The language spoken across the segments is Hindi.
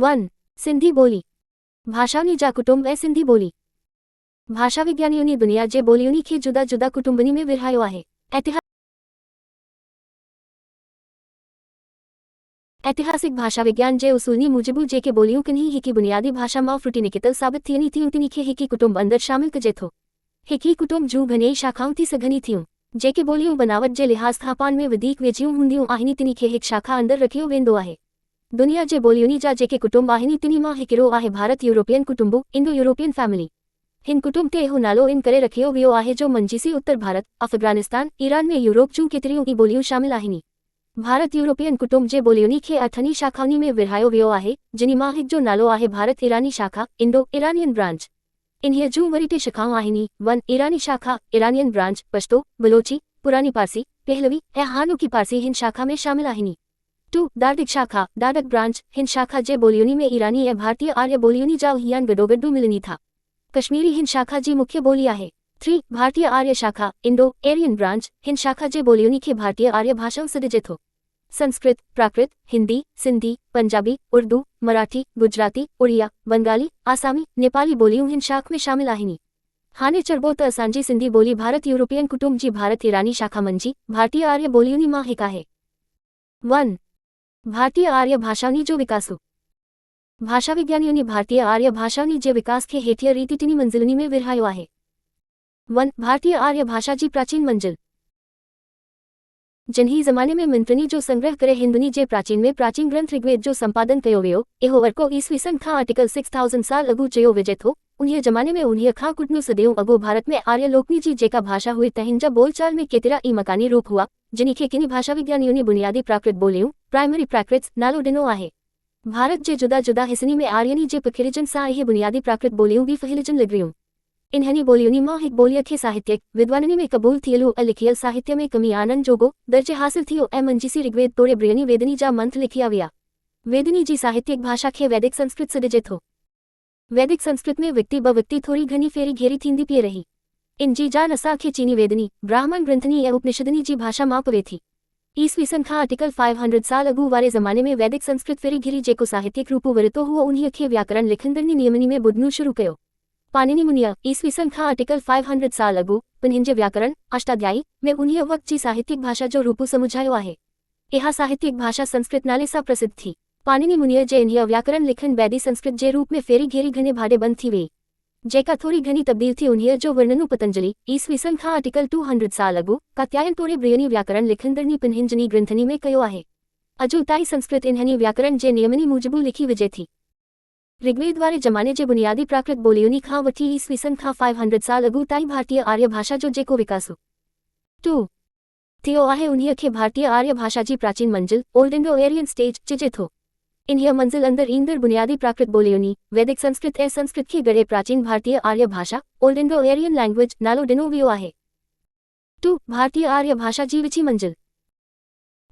1. સિંધી બોલી. ભાષાની જા કુટુંબ એ સિંધી બોલી. ભાષા વિજ્ઞાનીઓની દુનિયા જે બોલીઓની કે જુદા જુદા કુટુંબની में विरहायो आहे. ऐतिहासिक भाषा विज्ञान जे उसूलनी मुजिबु जेके बोलियूं किन्ही हिकी बुनियादी भाषा मां फ्रूटी निकितल साबित थियनी थियूं तिनी खे हिकी कुटुंब अंदर शामिल कजे थो. हिकी कुटुंब जूं घणेई शाखाऊं थी सघनी थियूं जेके बोलियूं बनावट जे लिहाज़ खां पाण में वधीक वेझियूं हूंदियूं आहिनि तिनी खे हिक शाखा अंदर रखियो वेंदो आहे. दुनिया जे बोलियुनि जा जेके कुटुंब आहिनि तिनी मां हिकिड़ो आहे भारत यूरोपियन कुटुंबु इंडो यूरोपियन फैमिली. हिन कुटुंब ते इहो नालो इन करे रखियो वियो आहे जो मंजीसी उत्तर भारत अफगानिस्तान ईरान में यूरोप जूं केतिरियूं ई बोलियूं शामिल आहिनि. भारत यूरोपियन कुटुंब जे बोलियुनि खे 8 शाखाउनि में विरहायो वियो आहे जिनि मां हिक जो नालो आहे भारत ईरानी शाखा इंडो इरानियन ब्रांच. इन्हीअ जूं वरी 2 शाखाऊं आहिनि. 1 ईरानी शाखा इरानियन ब्रांच पश्तो बलोची पुरानी पारसी पहलवी ऐं हानोकी पारसी हिन शाखा में शामिल आहिनि. 2 दार्डिक शाखा दार्डक ब्रांच हिन शाखा जे बोलियुनि में ईरानी ऐं भारतीय आर्य बोलियुनि जा हियान गॾोगॾु मिलनि था. कश्मीरी हिन शाखा जी मुख्य बोली आहे. 3 भारतीय आर्य शाखा इंडो एरियन ब्रांच हिन शाखा जे बोलियुनि खे भारतीय आर्य भाषाऊं सॾिजे थो. संस्कृत प्राकृत हिंदी सिंधी पंजाबी उर्दू मराठी गुजराती उड़िया बंगाली आसामी नेपाली बोलियूं हिन शाख में शामिल आहिनि. हाणे चरबो त असांजी सिंधी बोली भारत यूरोपियन कुटुंब जी भारत ईरानी शाखा मंझि भारतीय आर्य बोलियुनि मां हिकु आहे. 1 भारतीय आर्य भाषाउनि जो विकास. भाषा विज्ञानियों भारतीय आर्य भाषाउनि जे विकास खे हेठिय रीति 3 मंजिलुनि में विरहायो आहे. 1 भारतीय आर्य भाषा जी प्राचीन मंजिल. जन्ही ज़माने में मंत्रनी जो संग्रह करे हिंदुनी जे प्राचीन में प्राचीन ग्रंथ ऋग्वेद जो संपादन कयो वियो. इहो वर्को ईस्वी सन खां आर्टिकल 6000 साल अॻु चयो वेझे थो. उन्हीअ ज़माने में उन्हीअ खां कुटनियूं सदियूं अॻु भारत में आर्य लोकनी जी जेका भाषा हुई तहिन जा बोलचाल में केतिरा ई मकानी रूप हुआ जिन्ही खे किनी भाषा विज्ञानियों बुनियादी प्राकृत बोलियूं प्राइमरी प्राकृत्स नालो ॾिनो आहे. भारत जे जुदा जुदा हिस्सनि में आर्यनी जे पखिड़िजन सां इहे बुनियादी प्राकृत बोलियूं बि फहिलिजन लॻियूं. इन्हनि बोलियुनि मां हिकु ॿोलीअ खे साहित्यिक विद्वाननि में क़बूल थियलु ऐं लिखियल साहित्य में कमी आनंद जोगो दर्जे हासिल थियो ऐं मंजीसी ऋग्वेद तोड़े ब्रियनी वेदनी जा मंत्र लिखिया विया. वेदनी जी साहित्यिक भाषा खे वैदिक संस्कृत सॾिजे थो. वैदिक संस्कृत में विक्ति बविक्ति थोरी घणी फेरी घेरी थींदी पई रही. इन जी जान असां खे चीनी वेदनी ब्राह्मण ग्रंथनी ऐं उपनिषदनी जी भाषा मां पवे थी. ईस्वी सन खां आर्टिकल 500 साल अॻु वारे ज़माने में वैदिक संस्कृत फेरी घेरी जेको साहित्यिक रूप वरितो हुओ उन्हीअ खे व्याकरण लिखंदड़नी नियमनी में ॿुधणु शुरू कयो. पाणिनी मुनिअ ईस्वी सन खां आर्टिकल 500 साल अॻु पिन्हिन जे व्याकरण अष्टाध्यायी में उन्हीअ वक़्त जी साहित्यिक भाषा जो रूप समुझायो आहे. इहा साहित्यिक भाषा संस्कृत नाले सां प्रसिद्ध थी. पाणिनी मुनिअ जे इन्हीअ व्याकरण लिखन बैदी संस्कृत जे रूप में फेरी घेरी घणे भाडे बंद थी वई जेका थोरी घणी तब्दील थी. उन्हीअ जो वर्णनु पतंजलि ईस्वी सन खां आर्टिकल 200 साल अॻु कात्यायन तोड़े ब्रियनी व्याकरण लिखंदड़नी पिन्हिन जनी ग्रंथनी में कयो आहे. अॼु ताईं संस्कृत इन्हनि व्याकरण जे नियमनी मूजिबु लिखी विझे थी. ऋग्वेद वारे ज़माने जे बुनियादी प्राकृत बोलियुनि खां वठी ईस्वी सन खां 500 साल अॻु ताईं भारतीय आर्य भाषा जो जेको विकास 2 थियो आहे उन्हीअ खे भारतीय आर्य भाषा जी प्राचीन मंजिल ओल्ड इंडो एरियन स्टेज चइजे थो. इन्हीअ मंजिल अंदर ईंदड़ बुनियादी प्राकृत बोलियुनि वैदिक संस्कृत ऐं संस्कृत खे गॾे प्राचीन भारतीय आर्य भाषा ओल्ड इंडो एरियन लैंग्वेज नालो ॾिनो वियो आहे. 2 भारतीय आर्य भाषा जी विची मंजिल.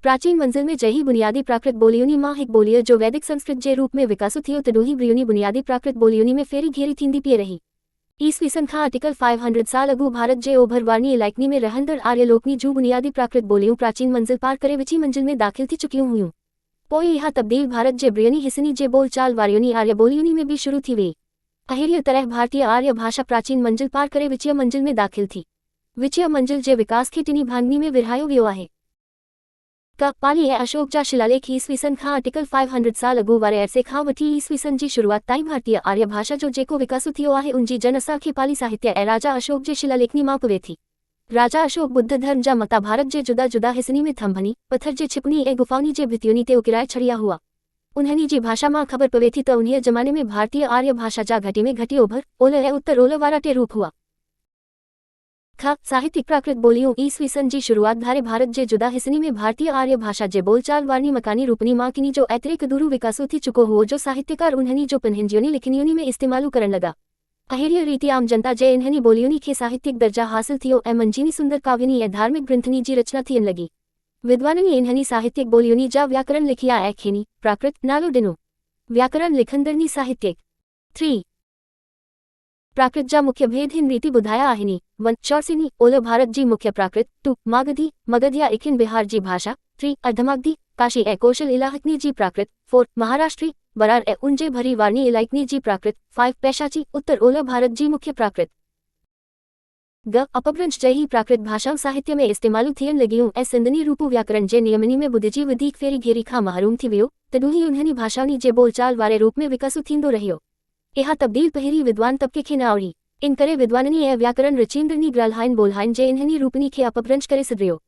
प्राचीन मंजिल में जही बुनियादी प्राकृत बोलियुनि मां हिकु ॿोलीअ जो वैदिक संस्कृत जे रूप में विकास थियो त ॾोही ब्रियुनि बुनियादी प्राकृत बोलियुनि में फेरी घेरी थींदी पई रही. ईस्वी सन खां आर्टिकल 500 साल अॻु भारत जे ओभर वारनी इलाइक़नी में रहंदड़ आर्य लोकनी जूं बुनियादी प्राकृत बोलियूं प्राचीन मंजिल पार करे विची मंजिल में दाख़िल थी चुकियूं हुयूं. पोइ इहा तब्दील भारत जे ब्रियनी हिस्सनि जे बोलचाल वारियुनि आर्य बोलियुनि में बि शुरू थी वई. अहिड़ीअ तरह भारतीय आर्य भाषा प्राचीन मंजिल पार करे विचीअ मंजिल में दाख़िल थी. विचीअ मंजिल जे विकास खे 3 भाङनी में विरहायो वियो आहे. क पाली ऐं अशोक जा शिलालेख ईस्वी सन खां आर्टिकल 500 साल अॻु वारे अरसे खां वठी ईस्वी सन जी शुरुआत ताईं भारतीय आर्य भाषा जो जेको विकास थियो आहे उन जी जन असां खे पाली साहित्य ऐं राजा अशोक जे शिलालेखनी मां पवे थी. राजा अशोक बुद्ध धर्म जा मता भारत जे जुदा जुदा हिस्सनि में थंभनी पत्थर जे छिपनी ऐं गुफाउनि जे भितियुनि ते उकिराए छॾिया हुआ. उन्हनि जी भाषा मां ख़बर पवे थी त उन्हीअ ज़माने में भारतीय आर्य भाषा जा घटि में घटि ओभर ओलह ऐं उत्तर ओलह वारा 2 रूप हुआ. ख साहित्यिक प्राकृत बोलियूं ईस्वी सन जी शुरुआत धारे भारत जे जुदा हिस्सनि में भारतीय आर्य भाषा जे बोलचाल वारनी मकानी रूपनी मां किनी जो एतिरे क़दुरु विकासो थी चुको हुओ जो साहित्यकार उन्हनि जो पिन्हिन जूनी लिखनियुनि में इस्तेमालु करण लॻा. अहिड़ीअ रीति आम जनता जे इन्हनि बोलियुनि खे साहित्यिक दर्जा हासिल थियो ऐं मंझिनी सुंदर काव्यनी ऐं धार्मिक ग्रंथनी जी रचना थियण लॻी. विद्वाननि इन्हनि साहित्यिक बोलियुनि जा व्याकरण लिखिया ऐं खेनी प्राकृत नालो ॾिनो. व्याकरण लिखंदड़नी साहित्यिक. 3 प्राकृत जा मुख्य भेद हिन रीति ॿुधाया आहिनि. 1 चौरसिनी ओलह भारत जी मुख्य प्राकृत. 2 मागधी मगध या इखिन बिहार जी भाषा. 3 अर्धमागधी काशी ऐं कौशल इलाहकनी जी प्राकृत. 4 महाराष्ट्री बरार ए उंजे भरी वारनी इलाइकनी जी प्राकृत 5 पेशाची उत्तर ओला भारत जी मुख्य प्राकृत ग अपभ्रंश जय ही प्राकृत भाषा साहित्य में इस्तेमालू थियन लगियूं ए सिंधनी रूपू व्याकरण जे नियमनी में बुधजी वधीक फेरी घेरी खां महरूम थी वियो तडू ही उन्हनी भाषानी जे बोलचाल वारे रूप में विकासु थींदो रहियो। इहा तब्दील पहिरी विद्वान तबके खे न आवड़ी। इन करे विद्वाननी ए व्याकरण रचींद्रनी ग्राल्हाइन बोल्हाइन जे इन्हनी रूपनी खे अपभ्रंश करे सदरियो।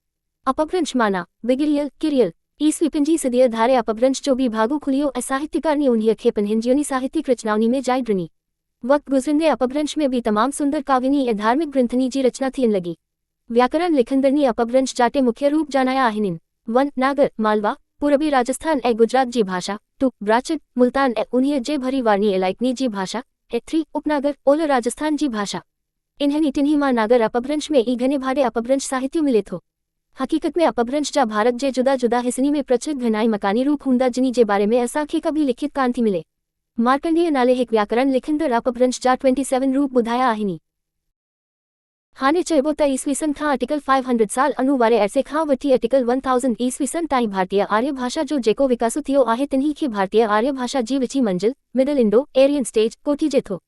अपभ्रंश माना विगिरियल किरियल ईसवी 5वीं सदी धारे अपभ्रंश जो भी भागू खुलियो ए साहित्यकारनी उन्हीअ खे पन्हिंजियोनी साहित्यिक रचनाओनी में जाइ ड्रिनी। वक्त गुजरंदे अपभ्रंश में भी तमाम सुंदर काव्यनी ए धार्मिक ग्रंथनी जी रचना थियन लगी। व्याकरण लिखंदरनी अपभ्रंश जाटे मुख्य रूप जानाया आहिनिन। 1 नागर मालवा पूरबी राजस्थान ए गुजरात जी भाषा 2 ब्राचट मुल्तान ए उन्हीअ जे भरी वारनी इलाइकनी जी भाषा ए 3 उपनागर ओलह राजस्थान जी भाषा। इन्हनी टिन्ही मां नागर अपभ्रंश में ई घने भाड़े अपभ्रंश साहित्य मिले थो। हकीकत में अपभ्रंश जा भारत जे जुदा जुदा हिस्सनी में प्रचलित घनाई मकानी रूप हुंदा जिनी जे बारे में असांखे कभी लिखित कान थी मिले। मार्कंडेय नाले हिक व्याकरण लिखंदड़ अपभ्रंश जा 27 रूप बुधाया आहिनी। हाने चइबो त ईस्वीसन खां आर्टिकल 500 साल अनु वारे अरसे खां वठी आर्टिकल 1000 ईस्वीसन ताईं भारतीय आर्य भाषा जो जेको विकासु थियो आहे तिन्ही खे भारतीय आर्य भाषा जी विची मंजिल मिडल इंडो एरियन स्टेज कोठीजे थो।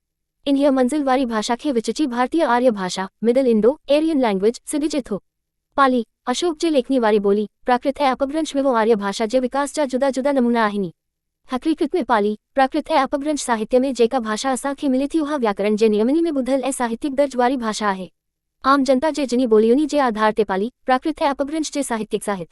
इन्हीअ मंजिल वारी भाषा खे विचची भारतीय आर्य भाषा मिडल इंडो एरियन लैंग्वेज सिडिजे थो। पाली अशोक जे लेखनी वारी बोली प्राकृत ऐं अपभ्रंश में वो आर्य भाषा जे विकास जा जुदा जुदा नमूना आहिनी। हकीकत में पाली प्राकृत ऐं अपभ्रंश साहित्य में जेका भाषा असांखे मिले थी उहा व्याकरण जे नियमनी में ॿुधल ऐं साहित्यिक दर्ज वारी भाषा आहे। आम जनता जे जिनी बोलियुनि जे आधार ते पाली प्राकृत ऐं अपभ्रंश जे साहित्यिक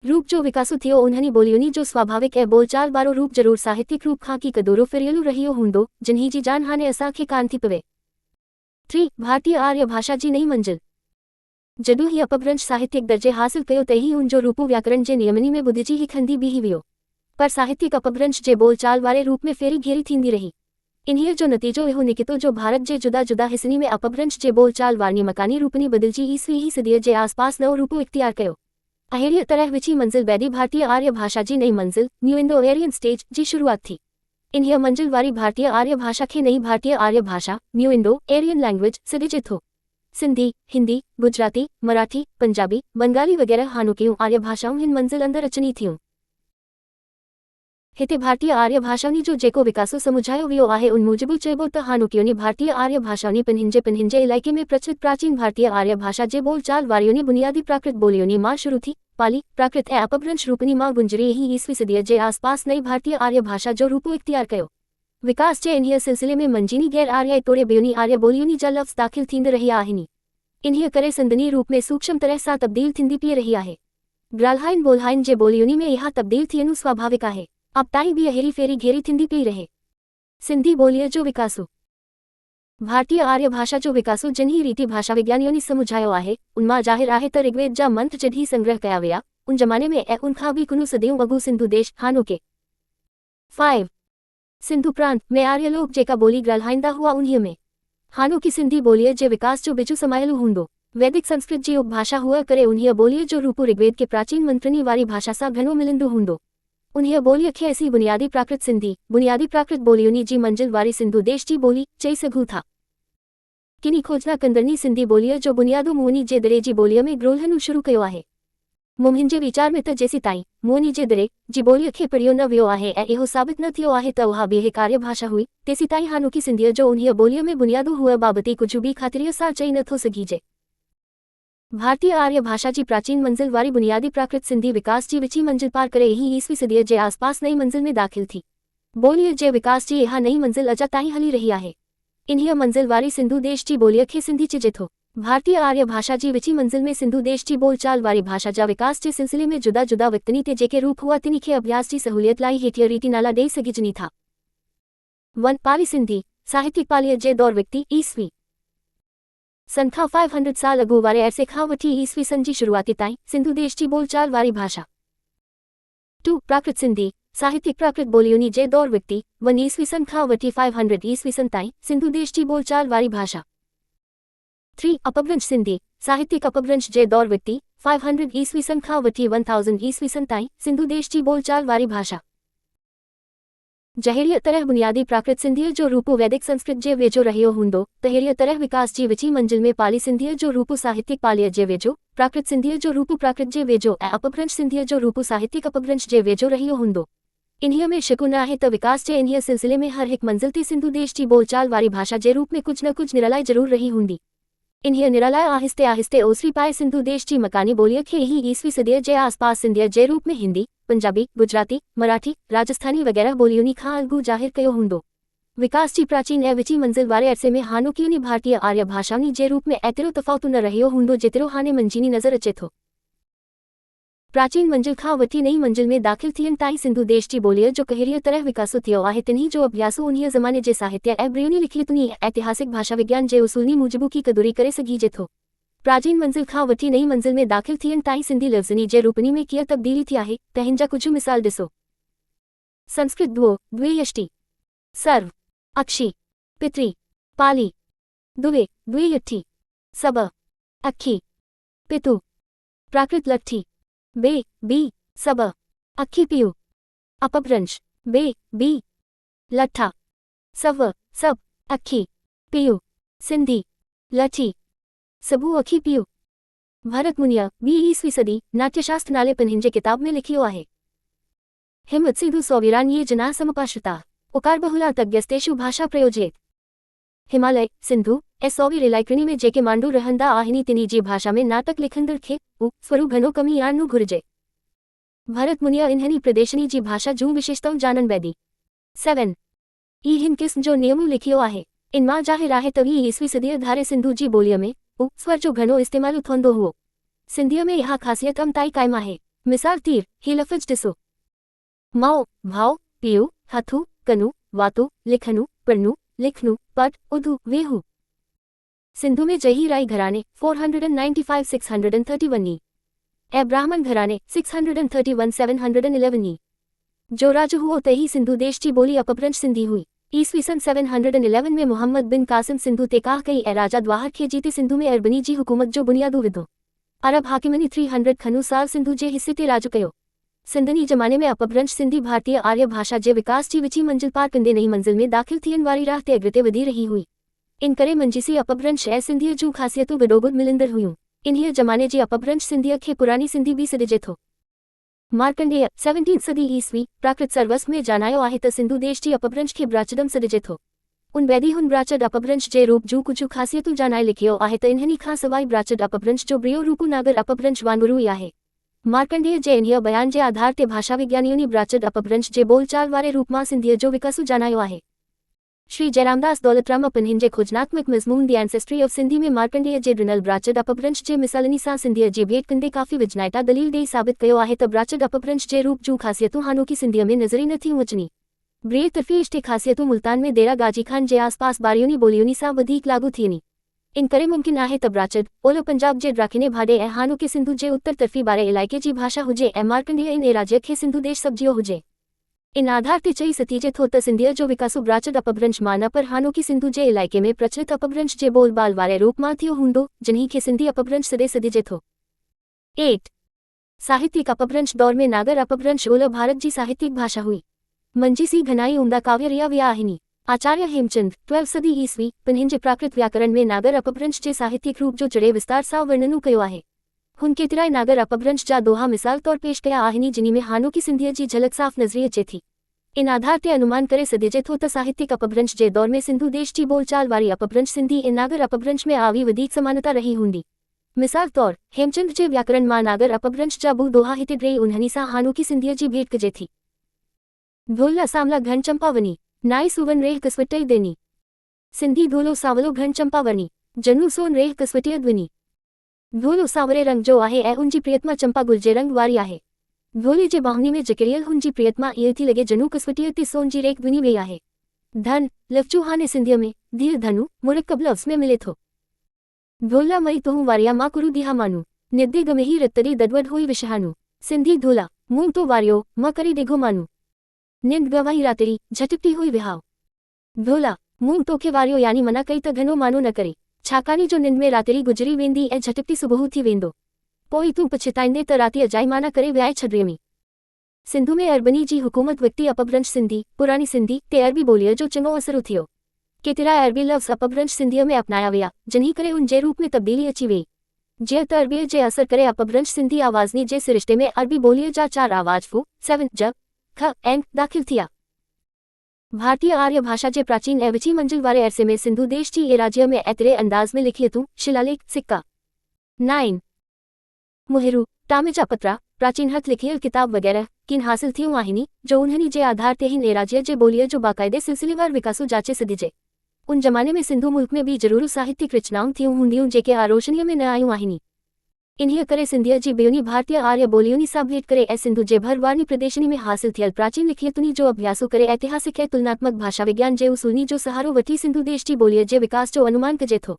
रूप जो विकासु थियो उन्हनि बोलियुनि जो स्वाभाविक ऐं बोलचाल वारो रूप जरूर साहित्यिक रूप खां की कदोरो फिरियलु रहियो हूंदो जिन्ही जी जान हाणे असांखे कान थी पवे। 3 भारतीय आर्य भाषा जी नई मंजिल जडू ही अपभ्रंश साहित्यिक दर्जे हासिल कयो त ही उन जो रूपू व्याकरण जे नियमनी में बुधजी ही खंदी बीही वियो। पर साहित्यिक अपभ्रंश जे बोलचाल वारे रूप में फेरी घेरी थींदी रही। इन्हीअ जो नतीजो इहो निकितो जो भारत जे जुदा जुदा हिस्सनी में अपभ्रंश जे बोलचाल वारनी मकानी रूपनी बदिलजी ईसवी ही सदीअ जे आसपास नओ रूपो इख्तियार कयो। अहिड़ीअ तरह विची मंजिल बैदी भारतीय आर्य भाषा जी नई मंजिल न्यू इंडो एरियन स्टेज जी शुरुआत थी। इन्हीअ मंजिल वारी भारतीय आर्य भाषा खे नई भारतीय आर्य भाषा न्यू इंडो एरियन लैंग्वेज सिडिजे थो। सिंधी हिंदी गुजराती मराठी पंजाबी बंगाली वगैरह हाणोकियूं आर्य भाषाऊं हिन मंजिल अंदर अचनी थियूं। हिते भारतीय आर्य भाषाउनी जो जेको विकासो समुझायो वियो आहे उन मूजिबि चइबो त हाणोकियुनि भारतीय आर्य भाषाउनी पिन्हिंजे इलाइके में प्रचलित प्राचीन भारतीय आर्य भाषा जे बोलचाल वारियुनि बुनियादी प्राकृत बोलियुनि मां शुरू थी। पाली प्राकृत ऐं अपभ्रंश रूपनी मां गुंजरी ही ईसवी सदीअ जे आसपास नई भारतीय आर्य भाषा जो रूपो इख्तियार कयो। विकास जे इन्हीअ सिलसिले में मंजीनी गैर आर्य तोड़े ॿियुनि आर्य बोलियुनि जा लफ़्ज़ दाख़िल थींदे रहिया आहिनि। इन्हीअ करे सिंधनी रूप में सूक्ष्म तरह सां तब्दील थींदी पई रही आहे। ग्राल्हाइन बोल्हाइन जे बोलियुनि में इहा तब्दील थियणु स्वाभाविक आहे। अब ताईं भी अहिड़ी फेरी घेरी थींदी पई रहे। सिंधी ॿोलीअ जो विकासु भारतीय आर्य भाषा जो विकासु जिन्ही रीति भाषा विज्ञानियों समुझायो आहे उनमां ज़ाहिर आहे त ऋग्वेद जा मंत्र जॾहिं संग्रह कया विया उन जमाने में ऐं उनखां भी कुनू सदियूं अॻु सिंधु देश हाणोके 5 सिंधु प्रांत में आर्य लोग जेका ॿोली ॻाल्हाईंदा हुआ उन्हीअ में हाणोकी सिंधी ॿोलीअ जे विकास जो बिजु समायलु हूंदो। वैदिक संस्कृत जी उपभाषा हुआ करे उन्हीअ ॿोलीअ जो रूपु ऋग्वेद के प्राचीन मंत्रनी वारी भाषा सां घणो मिलंदो हूंदो। उन्हीअ ॿोलीअ खे असीं बुनियादी प्राकृत सिंधी बुनियादी प्राकृत ॿोलियुनि जी मंजिल वारी सिंधु देश जी ॿोली चई सघूं था। किनी खोजना कंदड़नी सिंधी ॿोलीअ जो बुनियादो मुअनी जे दरे जी ॿोलीअ में ॻोल्हणु शुरू कयो आहे। मुंहिंजे वीचार में त जेसी ताईं मुअनी जे दरे जी ॿोलीअ खे पढ़ियो न वियो आहे ऐं इहो साबित न थियो आहे त उहा ॿी हिक आर्य भाषा हुई तेसी ताईं हाणोकी सिंधीअ जो उन्हीअ ॿोलीअ में बुनियादो हुअ बाबति कुझु बि ख़ातिरीअ सां चई नथो सघिजे। भारतीय आर्य भाषा जी प्राचीन मंजिल वारी बुनियादी प्राकृत सिंधी विकास जी विची मंजिल पार करे ही ईसवी सदीअ जे आसपास नई मंजिल में दाख़िल थी। ॿोलीअ जे विकास जी इहा नई मंजिल अञा ताईं हली रही आहे। इन्हीअ मंजिल वारी सिंधु देश जी ॿोलीअ खे सिंधी चइजे थो। भारतीय आर्य भाषा जी विची मंजिल में सिंधु देश जी बोलचाल वारी भाषा जा विकास जे सिलसिले में जुदा जुदा वक्तनी ते जेके रूप हुआ तिनी खे अभ्यास जी सहूलियत लाइ हेठिय रीति नाला ॾेई सघिजनी था। 1 पाली सिंधी साहित्यिक पालीअ जे दौर विक्ती ईसवी सन खां 500 साल अॻु वारे अरसे खां वठी ईसवी सन जी शुरुआती ताईं सिंधु देश जी बोलचाल वारी भाषा। 2 प्राकृत सिंधी साहित्यिक प्राकृत ॿोलियुनि जे दौर विक्ती 1 ईसवी सन खां वठी 500 ईसवी सन ताईं सिंधु देश जी बोलचाल वारी भाषा। 3 अपभ्रंश सिंधी साहित्यिक अपभ्रंश जे दौर विक्ती 500 ईसवी सन खां वठी 1000 ईसवी सन ताईं सिंधु देश जी बोलचाल वारी भाषा। जहिड़ीअ तरह बुनियादी प्राकृत सिंधीअ जो रूपु वैदिक संस्कृत जे वेझो रहियो हूंदो तहिड़ीअ तरह विकास जी विची मंजिल में पाली सिंधीअ जो रूपु साहित्यिक पालीअ जे वेझो प्राकृत सिंधीअ जो रूपु प्राकृत जे वेझो ऐं अपभ्रंश सिंधीअ जो रूपु साहित्यिक अपभ्रंश जे वेझो रहियो हूंदो। इन्हीअ में शकु न आहे त विकास जे इन्हीअ सिलसिले में हर हिकु मंज़िल ते सिंधु देश जी बोलचाल वारी भाषा जे रूप में कुझु न कुझु निरालाए ज़रूर रही हूंदी। इन्हीअ निरालाए आहिस्ते आहिस्ते ओसरी पाए सिंधु देश जी मकानी ॿोलीअ खे ही ईसवी सदीअ जे आसपास सिंधियत जे रूप में हिंदी, पंजाबी, गुजराती, मराठी, राजस्थानी वग़ैरह ॿोलियुनि खां अलॻि ज़ाहिर कयो हूंदो। विकास जी प्राचीन ऐं विची मंज़िल वारे अरसे में हाणोकियुनि भारतीय आर्य भाषाउनि जे रूप में एतिरो तफ़ावत न रहियो हूंदो जेतिरो हाणे मंझिनी नज़र अचे थो। प्राचीन मंजिल खां वठी नई मंजिल में दाख़िल थियण ताईं सिंधु देश जी ॿोलीअ जो कहिड़ीअ तरह विकास थियो आहे तिन्ही जो अभ्यास उन्हीअ ज़माने जे साहित्य ऐं ॿियुनि लिखियतुनि ऐतिहासिक भाषा विज्ञान जे उसूलनि मूजिबि की क़दुरी करे सघिजे थो। प्राचीन मंजिल खां वठी नई मंजिल में दाख़िल थियण ताईं सिंधी लफ़्ज़नी जे रूपनी में कीअं तब्दीली थी आहे त हिन जा कुझु मिसाल ॾिसो। संस्कृत द्वो, द्वियष्टि, सर्व, अक्षी, पितृ, पाली, दुवे, द्वियठी, सब, अखी, पितु, प्राकृत लट्ठी, बे, बी, सब, अखी पियु, अपभ्रंश, बे, बी, लट्ठा, सव, सब, अखी, पियु, सिंधी, लठी, सबू अखी पियु। भरत मुनिया 20वीं सदी नाट्यशास्त्र नाले पिन्हिन जे किताब में लिखियो आहे। हिमत सिंधु सौवीरान ये जना समपाश्रिता उकार बहुला तज्ञस्तेषु भाषा प्रयोजेत। हिमालय, सिंधु ऐं सौवीर इलाइक़नि में जेके माण्हू रहंदा आहिनि तिन्ही जी भाषा में नाटक लिखंदड़ खे स्वरू घणो कमी आणणु घुरिजे। भरत मुनिया इन्हनि प्रदेशनि जी भाषा जूं विशेषताऊं जानन बैदी। 7 ई हिन क़िस्म जो नियम लिखियो आहे। इन मां ज़ाहिर आहे त 20वीं सदीअ धारे सिंधु जी ॿोलीअ में स्वर जो घणो इस्तेमालु थींदो हुओ। सिंधीअ में इहा ख़ासियत ताईं क़ाइमु आहे। मिसाल तीर ही लफ़्ज़ ॾिसो। माओ, भाउ, पीउ, हथु, कनु, वातु, लिखनु, पढ़नु, लिखनु, पट, उधु, वेहु। सिंधु में जही राई घराने 495-631 ई ऐं ब्राह्मण घराने 631-711 ई। जो राज हुओ त ही सिंधु देश जी ॿोली अपभ्रंश सिंधी हुई। ईस्वी सन 711 में मुहम्मद बिन कासिम सिंधु ते काह कई ऐं राजा द्वाहर खे जीते सिंधु में अरबनी जी हुकूमत जो बुनियादु विधो। अरब हाकिमनि 300 खनु साल सिंधु जे हिस्से ते राज कयो। सिंधनी ज़माने में अपभ्रंश सिंधी भारतीय आर्य भाषा जे विकास जी विची मंजिल पार कंदे नई मंजिल में दाख़िल थियण वारी राह ते अॻिते वधी रही हुई। इन करे मंझिसी अपभ्रंश ऐं सिंधीअ जूं ख़ासियतूं गॾोगॾु मिलंदड़ हुयूं। इन्हीअ ज़माने जी अपभ्रंश सिंधीअ खे पुरानी सिंधी बि सॾिजे थो। मार्कंडेय 17वीं सदी ईस्वी प्राकृत सर्वस्व में जानायो आहे त सिंधु देश जी अपभ्रंश खे ब्राचडम सॾिजे थो। उन बैदि हुन ब्राचड अपभ्रंश जे रूप जूं कुझु ख़ासियतूं जानाए लिखियो आहे त इन्हनि खां सवाइ ब्राचड अपभ्रंश जो ॿियो रूप नागर अपभ्रंश वांगुरु ई आहे। मार्कंडेय जे इन्हीअ बयान जे आधार ते भाषा विज्ञानियुनि ब्राचड अपभ्रंश जे बोलचाल वारे रूप मां सिंधीअ जो विकास जानायो आहे। श्री जयरामदास दौलतराम पिन्हिन जे खोजनात्मक मज़मून दी एंसेस्ट्री ऑफ सिंधी में मार्कंडेय जे ॾिनल ब्राचड अपभ्रंश जे मिसालनि सां सिंधीअ जी भेट कंदे काफ़ी विझनाइता दलील ॾेई साबित कयो आहे त ब्राचड अपभ्रंश जे रूप जूं ख़ासियतूं हाणोकी सिंधीअ में नज़री नथियूं अचनि। ॿिए तरफ़ी इष्टे ख़ासियतूं मुल्तान में देरा गाजी खान जे आसपास बारियुनि ॿोलियुनि सां वधीक लागू थियनि। इन करे मुमकिन आहे त ब्राचड ओलह पंजाब जे ड्राखिने भाॾे ऐं हाणोकी सिंधु जे उत्तर तरफ़ी बारे इलाइक़े जी भाषा हुजे ऐं मार्कंडेय इन एराज़िय खे सिंधु देश सब्जियो हुजे। इन आधार ते चई सघिजे थो त सिंधीअ जो विकास ब्राचड अपभ्रंश मां न पर हाणोकी सिंधु जे इलाइक़े में प्रचलित अपभ्रंश जे बोलबाल वारे रूप मां थियो हूंदो जिन्ही खे सिंधी अपभ्रंश सॾे सघिजे थो। 8 साहित्यिक अपभ्रंश दौर में नागर अपभ्रंश ओलह भारत जी साहित्यिक भाषा हुई। मंझिसी घणाई उम्दा काव्य रिया विया आहिनि। आचार्य हेमचंद 12 सदी ईस्वी पिन्हिन जे प्राकृत व्याकरण में नागर अपभ्रंश जे साहित्यिक रूप जो चढ़े विस्तार सां वर्णनु कयो आहे। हुन केतिराई नागर अपभ्रंश जा दोहा मिसाल तौर पेश कया आहिनि जिन्ही में हाणोकी सिंधीअ जी झलक साफ़ नज़री अचे थी। इन आधार ते अनुमान करे सघिजे थो त साहित्यिक अपभ्रंश जे दौर में सिंधु देश जी बोलचाल वारी अपभ्रंश सिंधी ऐं नागर अपभ्रंश में आवी वधीक समानता रही हूंदी। मिसाल तौर हेमचंद जे व्याकरण मां नागर अपभ्रंश जा बु दोहा हिते ॾेई उन्हनि सां हाणोकी सिंधीअ जी भेट कजे थी। धोला सामला घन चंपावनी नाई सुवन रेह कसवटई देनी सिंधी धोलो सावलो घन चंपावनी जनू सोन रेह कसवटिय ध्वनि। धोलो सावरे रंग जो आहे ऐं उनजी प्रियतमा चंपा गुल जे रंग वारी आहे। धोले जे बाहुनी में जकिड़ियल हुनजी प्रियतमा ईअं थी लॻे जनू कसवटीअ ते सोन जी रेख ध्वनि वई आहे। धन लफ़्ज़ु हाणे सिंधीअ में धीर धनु मुरकब लफ़्ज़ में मिले थो। धोला मई तोहूं वारिया मां कुरु दिहा मानू निदे गमेही रतरी ददवड हुई विशहानू सिंधी धोला मूं तो वारियो मां करे डिघो मानू निंद गवाही रातरी झटिपटी हुई विहाव। धोला मूं तोखे वारियो यानी मना कई त घनो मानो न करे छाकाणि जो निंद में रातरी गुजरी वेंदी ऐं झटिपटी सुबुह थी वेंदो। पोइ तूं पछताईंदे त राति अजाई माना करे वियाए छॾियमी। सिंधु में अरबनी जी हुकूमत वक़्ती अपभ्रंश सिंधी पुरानी सिंधी ते अरबी ॿोलीअ जो चङो असरु थियो। केतिरा अरबी लफ़्ज़ अपभ्रंश सिंधीअ में अपनाया विया जिन्ही करे उन जे रूप में तब्दीली अची वई। जीअं त अरबीअ जे असर करे अपभ्रंश सिंधी आवाज़नी जे सिरिश्ते में अरबी ॿोलीअ जा 4 आवाज़ फू 7 ज ख एंग दाखिल थिया। भारतीय आर्य भाषा जे प्राचीन एवची मंजिल वारे अरसे में सिंधु देश जी ए राज्य में एतरे अंदाज में लिखियतूं शिलालेख सिक्का 9 मुहिरू टामेचा पत्रा प्राचीन हथ लिखियल किताब वगैरह किन हासिल थियूं आहिनी जो उन्हनी जे आधार ते हिन ए राज्य जे बोलिए जो बाकायदे सिलसिलेवार विकासु जाचे सदिजे। उन जमाने में सिंधु मुल्क में भी जरूर साहित्यिक रचनाऊं थियूं हूंदियूं जेके आरोशनीय में न आयूं आहिनी। इन्हीअ करे सिंधिया जी बेउनी भारतीय आर्य बोलियुनी सां भेट करे ऐं सिंधु जे भरवारनी प्रदेशनी में हासिल थियल प्राचीन लिखियतुनी जो अभ्यासु करे ऐतिहासिक ऐं तुलनात्मक भाषा विज्ञान जे उसूलनी जो सहारो वठी सिंधु देश जी बोलीअ जे विकास जो अनुमान कजे थो।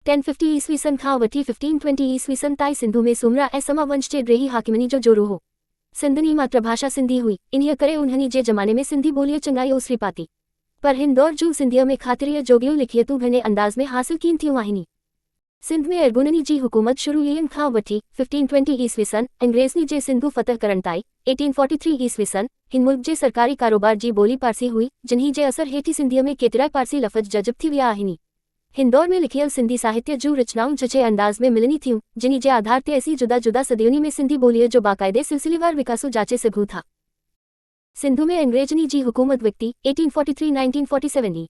1050 ईस्वी सन खां वठी 1520 ईस्वी सन ताईं सिंधु में सुमरा ऐं समा वंश जे ड्रेही हाकिमनी जो जोरू हो। सिंधनी मातृभाषा सिंधी हुई, इन्हीअ करे उन्हनी जे जमाने में सिंधी बोलीअ चङाई ओसरी पाती। पर हिन दौर जूं सिंधीअ में ख़ातिरीअ जोगियूं लिखियतूं घणे अंदाज़ में हासिल कीन थियूं आहिनि। सिंध में अरगुननी जी हुकूमत शुरू ईयन खां वठी 1520 ईस्वी सन अंग्रेज़नी जे सिंधु फतह करण ताईं 1843 ईस्वी सन हिन मुल्क जे सरकारी कारोबार जी बोली पारसी हुई, जिन्ही जे असर हेठी सिंधीअ में केतिरा पारसी लफ़्ज़ जज़ब थी विया आहिनि। हिन दौर में लिखियल सिंधी साहित्य जूं रचनाऊं जचे अंदाज़ में मिलनी थियूं, जिन्ही जे आधार ते असीं जुदा जुदा सदियुनि में सिंधी बोलीअ जो बाकायदे सिलसिलेवार विकासु जाचे सघूं था। सिंधु में अंग्रेज़नी जी हुकूमत विकती 1843-1947 ई।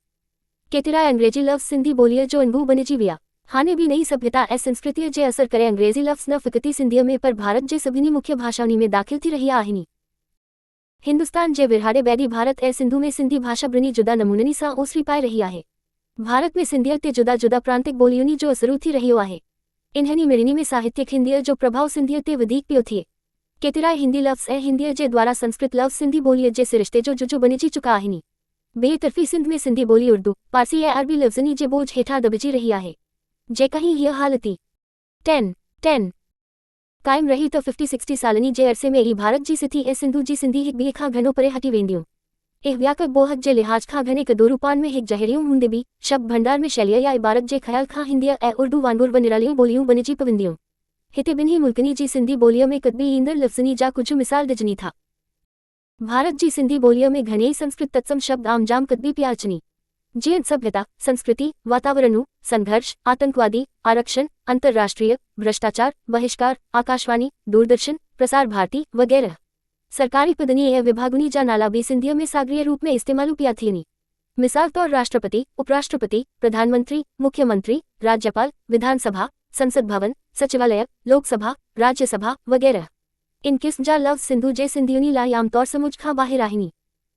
केतिरा अंग्रेजी लफ़्ज़ सिंधी बोलीअ जो अनभू बणिजी विया। हाणे भी नई सभ्यता ऐं संस्कृतिअ जे असर करे अंग्रेज़ी लफ़्ज़ न फ़क़ति सिंधीअ में पर भारत जे सभिनी मुख्य भाषाउनि में दाख़िल थी रहिया आहिनि। हिंदुस्तान जे विरहाड़े बैदि भारत ऐं सिंधु में सिंधी भाषा ॿिन्ही जुदा नमूननि सां ओसरी पाए रही आहे। भारत में सिंधियत ते जुदा जुदा प्रांतिक बोलियुनि जो असरु थी रहियो आहे। इन्हनि मिड़नी में साहित्यिक हिंदीअ जो प्रभाव सिंधियत ते वधीक पियो थिए। केतिराई हिंदी लफ़्ज़ ऐं हिंदीअ जे द्वारा संस्कृत लफ़्ज़ सिंधी बोलीअ जे सिरिश्ते जो जुजो बणिजी चुका आहिनि। ॿिए तरफ़ी सिंध में सिंधी ॿोली उर्दू, पारसी ऐं अरबी लफ़्ज़नि जे बोझ हेठां दॿिजी रही आहे। जेकॾहिं हीअ हालती 10 क़ाइमु रही त 50-60 सालनि जे अरसे में ई भारत जी सिथी ऐं सिंधु जी सिंधी हिक ॿिए खां घणो परे हटी वेंदियूं। इह व्याकरण बोहत जे लिहाज़ खां घणे क़दुरु रूपान में हिक जहिड़ियूं हूंदे बि शब्द भंडार में शैलीअ या इबारत जे ख़्याल खां हिंदीअ ऐं उर्दू वांगुरु निरालियूं ॿोलियूं बणिजी पवंदियूं। हिते ॿिन्ही मुल्कनि जी सिंधी ॿोलीअ में कतबी ईंदड़ लफ़्ज़नि जा कुझु मिसाल ॾिजनी था। भारत जी सिंधी ॿोलीअ में घणेई संस्कृत तत्सम शब्द आम जाम कतबी पिया अचनि, जीअं सभ्यता, संस्कृति, वातावरणु, संघर्ष, आतंकवादी, आरक्षण, अंतर्राष्ट्रीय, भ्रष्टाचार, बहिष्कार, आकाशवाणी, दूरदर्शन, प्रसार भारती वगैरह। सरकारी पदनी ऐं विभागुनी जा नाला भी सिंधीअ में सागरीय रूप में इस्तेमालु पिया थियनि। मिसाल तौर राष्ट्रपति, उपराष्ट्रपति, प्रधानमंत्री, मुख्यमंत्री, राज्यपाल, विधानसभा, संसद भवन, सचिवालय, लोकसभा, राज्यसभा वगैरह। इन किस्म जा लफ़्ज़ सिंधु जे सिंधियुनि लाइ आमतौर समुझ खां ॿाहिरि आहिनि।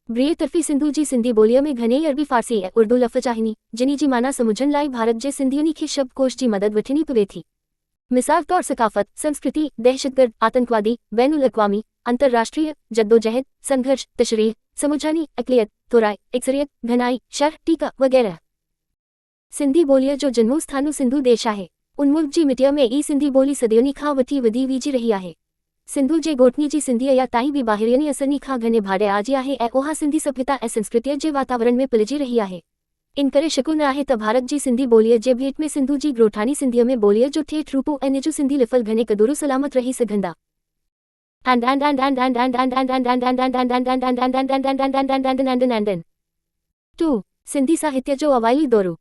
ॿिए तरफ़ी सिंधु जी सिंधी ॿोलीअ में घणेई अरबी फारसी ऐं उर्दू लफ़्ज़ आहिनि, जिन्ही जी माना समुझण लाइ भारत जे सिंधियुनि खे शब्दकोश जी मदद वठणी पवे थी। मिसाल तौर सकाफ़त, संस्कृति, दहशतगर्द, आतंकवादी, बैनुल अक़वामी, अंतर्राष्ट्रीय, जद्दोजहद, संघर्ष, तशरीह, समुझानी, अक़लियत, तोराए, अक्सरियत, घनाई, शरह, टीका वगैरह। सिंधी ॿोलीअ जो जनमू स्थानु सिंधु देश आहे। उन मुल्क जी मिटीअ में ई सिंधी ॿोली सदियुनि खां वठी वधी वीजी रही आहे। सिंधु जे ॻोठनी जी सिंधीअ या ताईं बि ॿाहिरियनि असरनी खां घणे भाड़े आजी आहे ऐं उहा सिंधी सभ्यता ऐं संस्कृतीअ जे वातावरण में पलिजी रही आहे। इन करे शकु न आहे त भारत जी सिंधी ॿोलीअ जे भेट में सिंधु जी ॻोठाणी सिंधीअ में ॿोलीअ जो ठेठ रूपो ऐं निजु सिंधी लिफल घणे क़दुरु सलामत रही सघंदा। 2 सिंधी साहित्य जो अवाइली दौरु।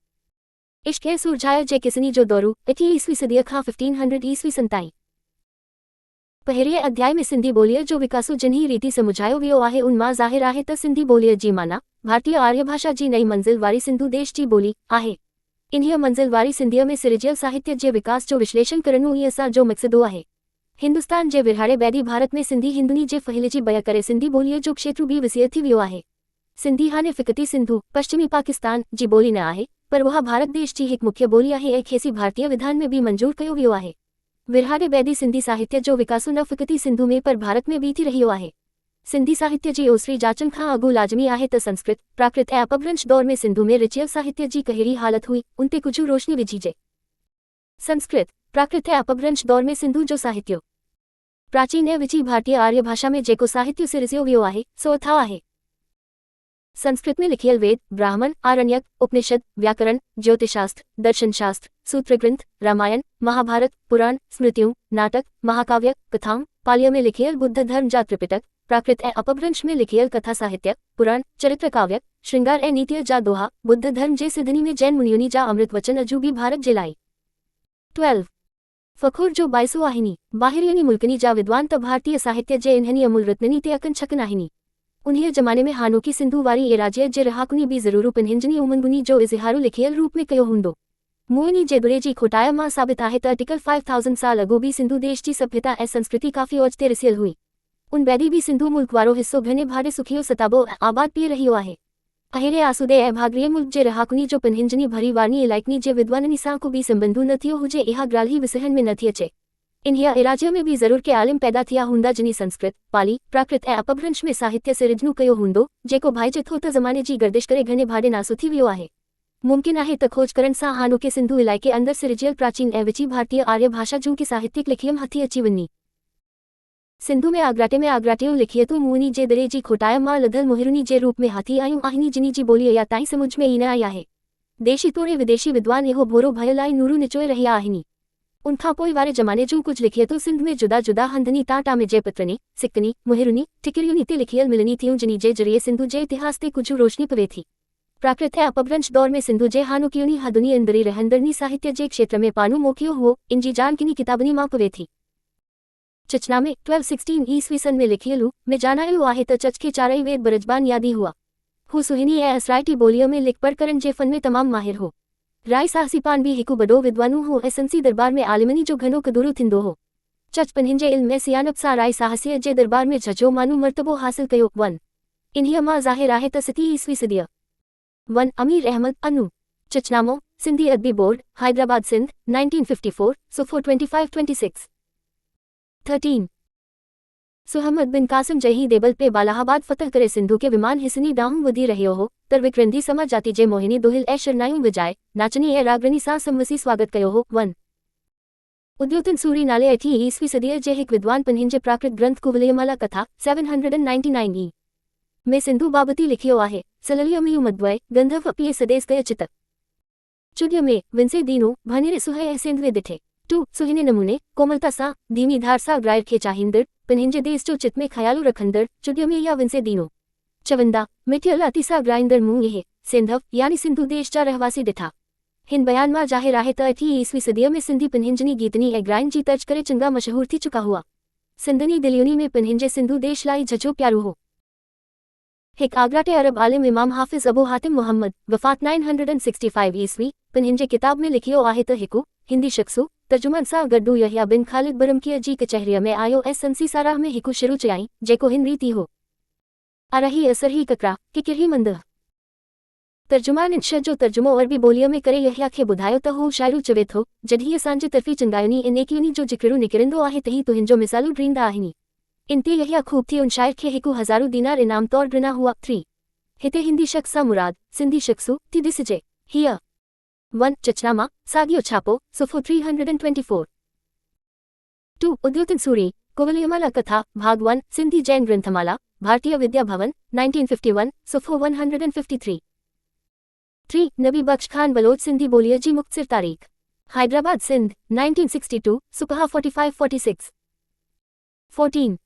इश्क़ ऐं सुरझायो जे किसनी जो दौरु 8वीं ईस्वी सदीअ खां 1500 ईस्वी सन ताईं। पहिरिएं अध्याय में सिंधी ॿोलीअ जो विकासु जिन्ही रीति समुझायो वियो आहे उन मां ज़ाहिर आहे त सिंधी ॿोलीअ जी माना भारतीय आर्य भाषा जी नई मंज़िल वारी सिंधु देश जी ॿोली आहे। इन्हीअ मंज़िल वारी सिंधीअ में सिरजियल साहित्य जे विकास जो विश्लेषण करणु ई असां जो मक़सदु आहे। हिंदुस्तान जे विरहाड़े बैदि भारत में सिंधी हिंदुनी जे फहिलिजी बया करे सिंधी ॿोलीअ जो क्षेत्र बि वसीअ थी वियो आहे। सिंधी हाणे फ़क़ति सिंधु पश्चिमी पाकिस्तान जी ॿोली न आहे, पर उहा भारत देश जी हिकु मुख्य ॿोली आहे ऐं खेसि भारतीय विधान में बि मंज़ूर कयो वियो आहे। विरहाड़े बैदि सिंधी साहित्य जो विकासु न फ़क़ति सिंधु में पर भारत में बि थी रहियो आहे। सिंधी साहित्य जी ओसरी जाचनि खां अॻु लाज़मी आहे त संस्कृत, प्राकृत ऐं अपभ्रंश दौर में सिंधु में रचियल साहित्य जी कहिड़ी हालत हुई, उन ते कुझु रोशनी विझिजे। संस्कृत, प्राकृत ऐं अपभ्रंश दौर में सिंधु जो साहित्य। प्राचीन ऐं विची भारतीय आर्य भाषा में जेको साहित्य सिरसियो वियो आहे सो अथाह आहे। संस्कृत में लिखियल वेद, ब्राह्मण, आरण्यक, उपनिषद, व्याकरण, ज्योतिषशास्त्र, दर्शनशास्त्र, सूत्रग्रंथ, रामायण, महाभारत, पुराण, स्मृतियों, नाटक, महाकाव्य, कथाऊं, पालीअ में लिखियल बुद्ध धर्म जा त्रिपिटक, प्राकृत ऐं अपभ्रंश में लिखियल कथा साहित्य, पुराण, चरित्र काव्य, श्रृंगार ऐं नीतिअ जा दोहा, बुद्ध धर्म जे सिधनी में जैन मुनियुनि जा अमृत वचन अजू बि भारत जे लाइ। 12 फ़ख़ुर जो बाइसो आहिनी बाहिरियनी मुल्कनी जा विद्वान त भारतीय साहित्य जे इन्हनी अमूल रत्ननी ते अकन छकन आहिनी। उन्हीअ ज़माने में हानोकी सिंधु वारी एराजियत जे रहाकुनी बि ज़रूरु पिनहिंजनी उमंगुनी जो इज़हारु लिखियल रूप में कयो हूंदो। मोहिनी जे दुरे जी खोटाय मां साबित आहे त आर्टिकल 5000 साल अगो बि सिंधु देश जी सभ्यता ऐं संस्कृति काफ़ी ओज ते रिसियल हुई। उन बैदि बि सिंधु मुल्क वारो हिस्सो घने भाड़े सुखियो सताबो ऐं आबाद पी रहियो आहे। अहिड़े आसूदे ऐं भागरिय मुल्क जे रहाकुनी जो पिनहिंजनी भरी वारनी इलाइकनी जे विद्वाननी सां को बि संबंधु न थियो हुजे इहा ॻाल्हि विसहन में न थी अचे। इन्हीअ एराजिय में बि ज़रूर के आलिम पैदा थिया हूंदा जिनी संस्कृत पाली प्राकृत ऐं अपभ्रंश में साहित्य सिरिजनु कयो हूंदो जेको भाइजे थो त ज़माने जी गर्दिश करे घने भाड़े नासो थी वियो आहे। मुमकिन आहे त खोज करण सां हानोके सिंधु इलाइक़े अंदर सिरिजियल प्राचीन ऐं विची भारतीय आर्य भाषा जूं की साहित्यिक लिखियम हथी अची वञी। सिंधु में आग्राटियूं लिखियतूं मुअनी जे दरे जी खोटाय मां लधल मोहिरुनी जे रूप में हाथी आयूं आहिनि जिनी जी ॿोली अञा ताईं समुझ में ई न आई आहे। देशी तोड़े विदेशी विद्वान इहो भोरो भयल आई नूरू निचोए रहिया आहिनि। उनखां पोइ वारे ज़माने जूं कुझु लिखियतूं सिंध में जुदा जुदा हंधनी टामे जे पत्रनी सिक्कनी मोहिरुनी टिकरियुनि ते लिखियल मिलनी थियूं जिनी जे ज़रिए सिंधु जे इतिहास ते कुझु रोशनी पवे थी। प्राकृत ऐं अपभ्रंश दौर में सिंधु जे हानोकियुनि हदुनी अंदरी रहंदड़नी साहित्य जे क्षेत्र में पानू मोकियो हुओ इन जी ॼाण किनी किताबनी मां पवे थी। चचनामे 1216 ईस्वी सन में लिखियलु में ॼाणायो आहे त चच खे चारई वेद बरजबान यादी हुआ। हू सुहिनी ऐं असराइटी ॿोलीअ में लिख पढ़ करण जे फन में तमामु माहिर हो। राय साहसीपान बि हिकु वॾो विद्वानु हो ऐं संसी दरबार में आलिमनी जो घनो कदुरु थींदो हो। चच पंहिंजे इल्म ऐं सियानत सां राय साहसीअ जे दरबार में झझो मानू मर्तबो हासिल कयो। 1 इन्हीअ मां ज़ाहिर आहे त 7वीं ईस्वी सदीअ 1 अमीर अहमद अनु चचनामो सिंधी अदबी बोर्ड हैदराबाद सिंध 1954 सुफ़ो 25-26 13 सुहमद बिन कासिम जही देबल पे बालाहाबाद फतह करे सिंधु के विमान हिसनी ॾांहुं वधी रहियो हो तर विकरंदी समाज जाति जे मोहिनी दुहिल ऐं शरनायूं विजाए नाचनी ऐं रागरनी सां संवसी स्वागत कयो हो। 1 उद्योतन सूरी नाले 8वीं ईस्वी सदीअ जे हिकु विद्वान पंहिंजे प्राकृत ग्रंथ कुवलयमाला कथा 799 ई में सिंधु बाबति लिखियो आहे। सललियमयु मद्वय गंधर्व पीए सदेस कय चित चुड्य में विंसे दीनो भानिरे सुहय ऐं सेंधवे दिठे 2 सुहिने नमूने कोमलता सां धीमी धार सां ग्रायर खे चाहींदड़ पंहिंजे देश जो चित में ख़यालु रखंदड़ चुड्य में या विंसे दीनो चवंदा मिठियल अति सां ग्राईंदड़ मूं इहे सेंधव यानी सिंधु देश जा रहवासी ॾिठा। हिन बयान मां ज़ाहिर आहे त 8वीं ईस्वी सदीअ में सिंधी पंहिंजनी गीतनी ऐं ग्राइन जी तर्ज करे चङा मशहूर थी चुका हुआ। सिंधनी दिलियुनी में पंहिंजे सिंधु देश लाइ झझो प्यारो हो। हिकु आगराटे अरब आलिम इमाम हाफ़िज़ अबू हातिम मुहम्मद वफ़ात 965 ईस्वी पंहिंजे किताब में लिखियो आहे त हिकु हिंदी शख़्सु तर्जुमन सां गॾु यहया बिन ख़ालिद बरमकीअ जी कचहरीअ में आयो ऐं संसी साराह में हिकु शुरू चयाईं जेको हिन रीति हो अरही असरही ककरा कि किरही मंदह। तर्जुमान इंशा जो तर्जुमो अरबी ॿोलीअ में करे यहया खे ॿुधायो त हू शाइरू चवे थो जॾहिं असांजे तरफ़ी चंगायुनी ऐं नेकियुनी जो ज़िक्र निकिरंदो आहे तही तुंहिंजो मिसालू ॾींदा आहिनि। इन ते यहया ख़ूब थी उन शाइर खे 1000 दीनार इनाम तौरु ॾिना हुआ। 3 हिते हिंदी शख़्स सां मुराद सिंधी शख़्सु थी ॾिसिजे। हीअ 1 चचनामा साॻियो छापो सुफ़ो 324 2 उद्योतन सूरी कुवलयमाला कथा भाग 1 सिंधी जैन ग्रंथमाला भारतीय विद्या भवन 1951 सुफ़ो 153 3 नबी बख्श खान बलोच सिंधी ॿोलीअ जी मुख़्तसिर तारीख़ हैदराबाद सिंध 1962 सुपहा 45-46 14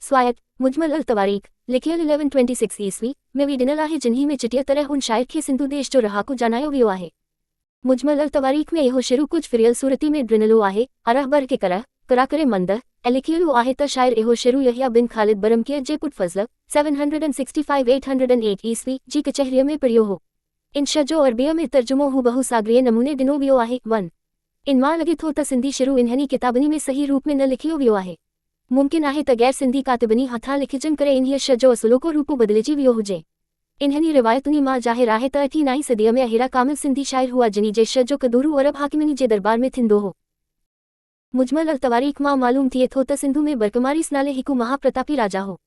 स्वायत मुजमल अल तवारीख़ लिखियल 1126 ईस्वी में बि ॾिनल आहे जिन्ही में चिटिय तरह हुन शाइर खे सिंधु देश जो रहाकू ॼाणायो वियो आहे। मुजमल अल तवारीख़ में इहो शुरू कुझु फिरियल सूरती में ॾिनलो आहे अरहबर के करह करा करे मंदह ऐं लिखियलु आहे त शाइर इहो शुरू यहया बिन ख़ालिद बरमकीअ जे पुट फज़ल 765-808 ईस्वी जी कचहरीअ में पढ़ियो हो। इंशा जो अरबीअ में तर्जुमो हू बहु सागरीय नमूने ॾिनो वियो आहे। 1 इन मां लॻे थो त सिंधी शुरू इन्हनि किताबनी में सही रूप में न लिखियो वियो आहे। मुमकिन आहे त गैर सिंधी कातिबनी हथां लिखिजन करे इन्हीअ श जो असुलोको रूप बदिलिजी वियो हुजे। इन्हनि रिवायतुनि मां ज़ाहिर आहे त 8वीं सदीअ में अहिड़ा कामिल सिंधी शाइर हुआ जिनी जे श जो कदुरु अरब हाकिमनी जे दरबार में थींदो हो। मुजमल अल तवारीख़ मां मालूम थिए थो त सिंधु में बरकमारीस नाले हिकु महाप्रतापी राजा हो।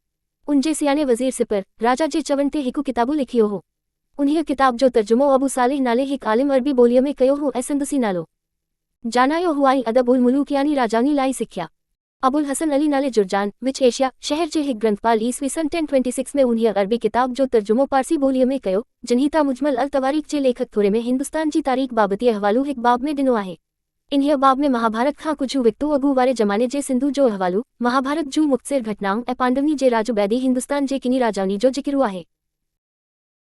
उन जे सियाने वज़ीर सिपर राजा जे चवण ते हिकु किताबु लिखियो हो। उन्हीअ किताब जो तर्जुमो अबू सालिह नाले हिकु आलिम अरबी ॿोलीअ में कयो हो ऐं संदसी नालो ॼाणायो हुआ ऐं अदब उल मुलूक यानी राजाउनी लाइ सिख्या। अबुल हसन अली नाले जुर्जान विच एशिया शहर जे हिकु ग्रंथपाल ईस्वी सन 1026 में उन्हीअ अरबी किताब जो तर्जुमो पारसी ॿोलीअ में कयो जिन्ही तां मुजमल अल तवारीख़ जे लेखक थोरे में हिंदुस्तान जी तारीख़ बाबति अहवालु हिकु बाब में ॾिनो आहे। इन्हीअ बाब में महाभारत खां कुझु विक्तो अॻु वारे ज़माने जे सिंधु जो अहवालु महाभारत जूं मुख़्तसिर घटनाऊं ऐं पांडवनी जे राज बैदि हिंदुस्तान जे किनी राजाउनी जो ज़िक्र आहे।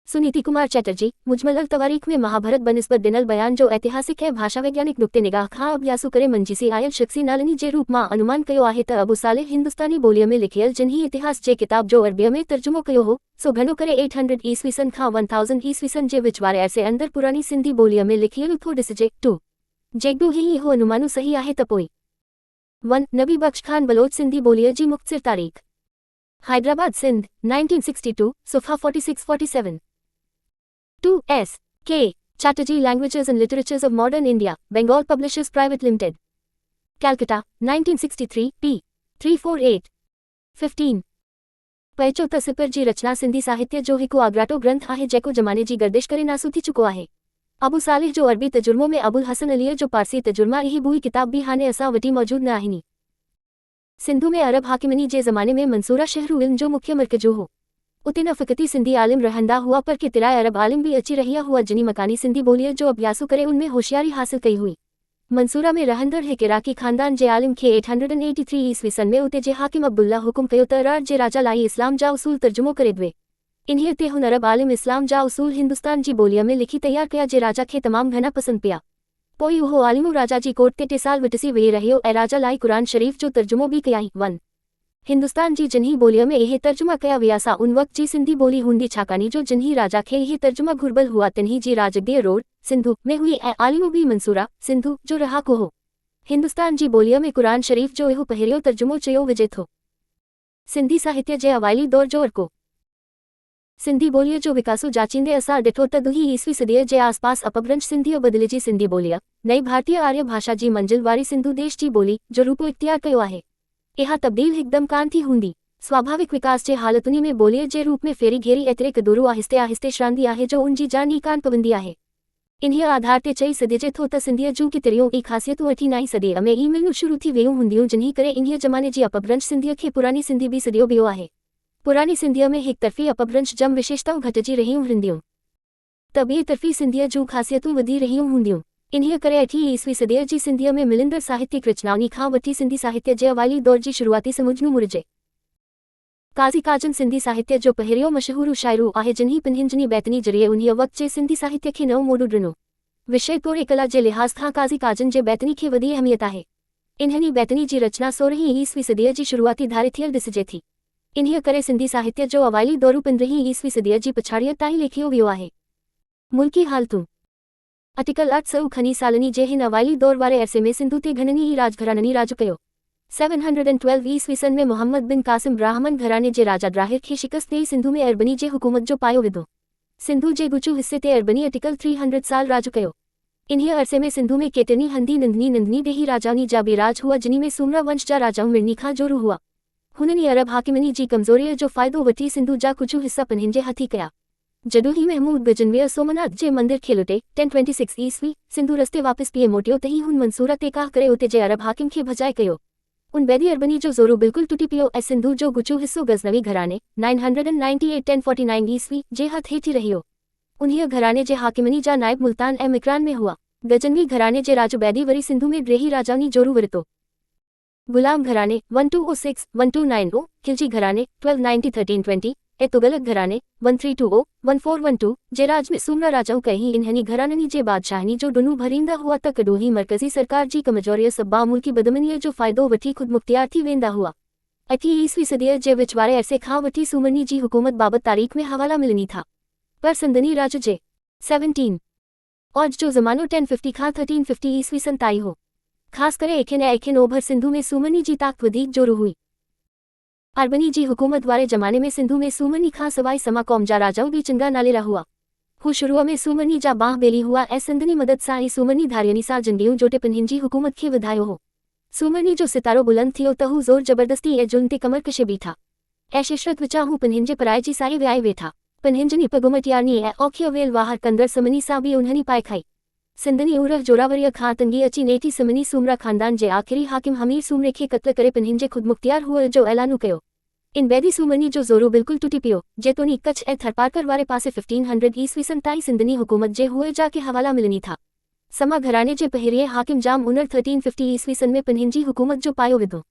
सुनीति कुमार चैटर्जी, मुजमल अल तवारीख में महाभारत बनिस्बत दिनल बयान जो ऐतिहासिक है भाषा वैज्ञानिक नुक्ते निगाह खां अभ्यासु करे मंजीसी आयल शख्सी नालनी जे रूप मां अनुमान कयो आहे त अबू सालेह हिंदुस्तानी बोलीअ में लिखियल जिन्ही इतिहास जे किताब जो अरबीअ में तर्जुमो कयो हो सो घणो करे 800 ईस्वी सन खां 1000 ईस्वी सन जे विच वारे अरसे अंदर पुरानी सिंधी बोलीअ में लिखियल थो ॾिसिजे। 2 जेकॾो ही हो अनुमानु सही आहे त पोइ 1 नबी बख्श खान बलोच सिंधी बोलीअ जी मुख़्तसिर तारीख़ Hyderabad Sindh 1962 सुफ़ा 46-47 2 S. K. Chatterjee Languages and Literatures of Modern India, Bengal Publishers Private Limited, Calcutta, 1963, p. 348. 15. पहिचो त सिपर जी रचना सिंधी साहित्य जो हिकु आग्राटो ग्रंथ आहे जेको जमाने जी गर्दिश करे नासू थी चुको आहे। अबू सालेह जो अरबी तजुर्मो में अबुल हसन अलीअ जो पारसी तजुर्मा इहे बुई किताब भी हाने असां वटि मौजूद न आहिनि। सिंधु में अरब हाकिमनी जे ज़माने में मंसूरा शहरु इल्म जो मुख्य मर्कज़ हो। उते न फ़क़ति सिंधी आलिम रहंदा हुआ पर केतिराई अरब आलिम भी अची रहिया हुआ जिनी मकानी सिंधी बोलीअ जो अभ्यासु करे उनमें होशियारी हासिल कई हुई। मंसूरा में रहंदड़ हिक इराकी खानदान जे आलिम खे 883 ईस्वी सन में उते जे हाकिम अब्दुल्ला हुकुम कयो त अरार जे राजा लाई इस्लाम जा उसूल तर्जुमो करे ॾिए। इन्हीअ ते हुन अरब आलिम इस्लाम जा उसूल हिंदुस्तान जी बोलीअ में लिखी तैयार कया जे राजा खे तमामु घणा पसंदि पिया। पोइ उहो आलिमु राजा जी कोर्ट ते 2 साल विटसी वेही रहियो ऐं राजा लाई कुरान शरीफ़ जो तर्जुमो भी कयाई। 1 हिंदुस्तान जी जिन्ही बोलीअ में इहे तर्जुमा कया विया सा उन वक़्त जी सिंधी बोली हूंदी छाकाणि जो जिन्ही राजा खे इहे तर्जुमा घुर्बल हुआ तिन्ही जी राजगदीअ रोड सिंधु में हुई ऐं आलिमु भी मंसूरा सिंधु जो रहाको हो। हिंदुस्तान जी बोलीअ में कुरान शरीफ़ जो इहो पहिरियों तर्जुमो चयो विझे थो। सिंधी साहित्य जे अवाइली दौर जो अर्को सिंधी बोलीअ जो विकासु जाचींदे असां ॾिठो त दुही ईस्वी सदीअ जे आसपास अपभ्रंश सिंधीअ बदिलिजी सिंधी बोलीअ नई भारतीय आर्य भाषा जी मंजिल वारी सिंधु देश जी बोली जो रूप इख्तियार कयो आहे। इहा तब्दील हिकदम कान थी हूंदी। स्वाभाविक विकास जे हालतुनि में बोलीअ जे रूप में फेरी घेरी एतिरे क़दुरु आहिस्ते आहिस्ते श्रांदी आहे जो उन जी जान ई कान पवंदी आहे। इन्हीअ आधार ते चई सघिजे थो त सिंधीअ जूं केतिरियूं ई ख़ासियतूं 8हीं सदीअ में ई मिलणु शुरू थी वियूं हूंदियूं जिन्ही करे इन्हीअ ज़माने जी अपभ्रंश सिंधीअ खे पुरानी सिंधी बि सॾियो वियो आहे। पुरानी सिंधीअ में हिक तरफ़ी अपभ्रंश जम विशेषताऊं घटिजी रहियूं हूंदियूं त ॿिए तरफ़ी सिंधीअ जूं ख़ासियतूं वधी रहियूं हूंदियूं। इन्हीअ करे 8हीं ईस्वी सदीअ जी सिंधीअ में मिलंदड़ साहित्यिक रचनाउनि खां वठी सिंधी साहित्य जे अवाइली दौर जी शुरूआती समुझणु घुरिजे। काज़ी काजन सिंधी साहित्य जो पहिरियों मशहूरु शाइरो आहे जिन्ही पिंहिंजनी बैतनी ज़रिए उन्हीअ वक़्त जे सिंधी साहित्य खे नओं मोड़ो ॾिनो। विषय तौर कला जे लिहाज़ खां काज़ी काजन जे बैतनी खे वॾी अहमियत आहे। इन्हनि बैतनी जी रचना 16हीं ईस्वी सदीअ जी शुरूआती धारे थियल ॾिसिजे थी। इन्हीअ करे सिंधी साहित्य जो अवाइली दौरु 15हीं ईस्वी सदीअ जी पछाड़ीअ ताईं लिखियो वियो आहे। मुल्की हालतूं अटिकल 800 खनी सालनी जे हिन अवाइली दौर वारे अरसे में सिंधु ते घणनि ई राजघराननि राज कयो। 712 ईस्वी सन में मोहम्मद बिन कासिम ब्राह्मण घराने जे राजा ड्राहिर खे शिकस्त ॾेई सिंधु में अरबनी जे हुकूमत जो पायो विधो। सिंधु जे गुचू हिस्से ते अरबनी अटिकल 300 साल राज कयो। इन्हीअ अरसे में सिंधु में केतिरनी हंधी नंदनी ॾेही राजाउनि जा बि राज हुआ जिन्ही में सूमरा वंश जा राजाऊं मिड़नी खां जोरू हुआ। हुननि अरब हाकिमनी जी कमज़ोरीअ जो फ़ाइदो वठी सिंधु जा कुझु हिस्सा पिन्हनि जे हथी कया। जॾहिं ही महमूद गजनविय सोमनाथ जे मंदिर खे लुटे 1026 ईस्वी सिंधु रस्ते वापसि पिए मोटियो त ही हुन मंसूरा ते काह करे उते जे अरब हाकिम खे भॼाए कयो। उन बैदि अरबनी जो ज़ोरो बिल्कुलु टुटी पियो ऐं सिंधु जो गुचू हिस्सो गज़नवी घराने 998 1049 ईस्वी जे हथ हेठि रहियो। उन्हीअ घराने जे हाकिमनी जा नाइब मुल्तान ऐं मिकरान में हुआ। गजनवी घराने जे राज बैदि वरी सिंधु में ॾेही राजाउनि जोरू वरितो। गुलाम घराने 1206 1290 खिलजी घराने 1290 1320 ऐं तुगलक घराने 1320 1412 जे राज में सूमरा राजाऊं कई इन्हनि घराननि जे बादशाहनी जो डुनू भरींदा हुआ त कॾो ही मरकज़ी सरकार जी कमज़ोरीअ सबबा मुल्की बदमनीअ जो फ़ाइदो वठी ख़ुदि मुख्तियार थी वेंदा हुआ। 8हीं ईस्वी सदीअ जे विच वारे अरसे खां वठी सूमरनी जी हुकूमत बाबति तारीख़ में हवाला मिलनी था। पर सिंधनी राज जे 17 औज जो ज़मानो 1050 खां 1350 ईस्वी सन ताईं हो। ख़ासि करे एखिन ऐं एखिन ओभर सिंधु में सूमरनी जी ताक़त वधीक जोरू हुई। अरबनी जी हुकूमत वारे ज़माने में सिंधु में सूमरनी खां सवाइ समा क़ौम जा राजाऊं बि चङा नालेरा हुआ। हू शुरूअ में सूमरनी जा बांह बेली हुआ ऐं सिंधनी मदद सां ई सूमरनी धारियनी सां जंगियूं जोटे पिन्हनि जी हुकूमत खे वधायो हो। सूमरनी जो सितारो बुलंद थियो त हू ज़ोर ज़बरदस्ती ऐं जुल्म ते कमर कशे बीठा। ऐं शिशरत विचां हू पिन्हनि जे पराए जी साई वियाए वेठा। पिन्हनि पगुमटियारनी ऐं औखियो वेल वाहर कंदड़ समनी सां बि उन्हनि पाए खाई। सिंधनी उरह जोरावरीअ खां तंगी अची नेठी सिमनी सूमरा ख़ानदान जे आख़िरी हाकिम हमीर सूमरे खे क़त्ल करे पिन्हनि जे ख़ुदमुख्तियार हुअ जो ऐलानु कयो। इन बैदि सूमरनी जो ज़ोरो बिल्कुलु टुटी पियो जेतोणीकि कच्छ ऐं थरपारकर वारे पासे 1500 ईस्वी सन ताईं सिंधनी हुकूमत जे हुए जा के हवाला मिलनी था। समा घराने जे पहिरिएं हाकिम जाम उनर 1350 ईस्वी सन में पिन्हनि जी हुकूमत जो पायो विधो।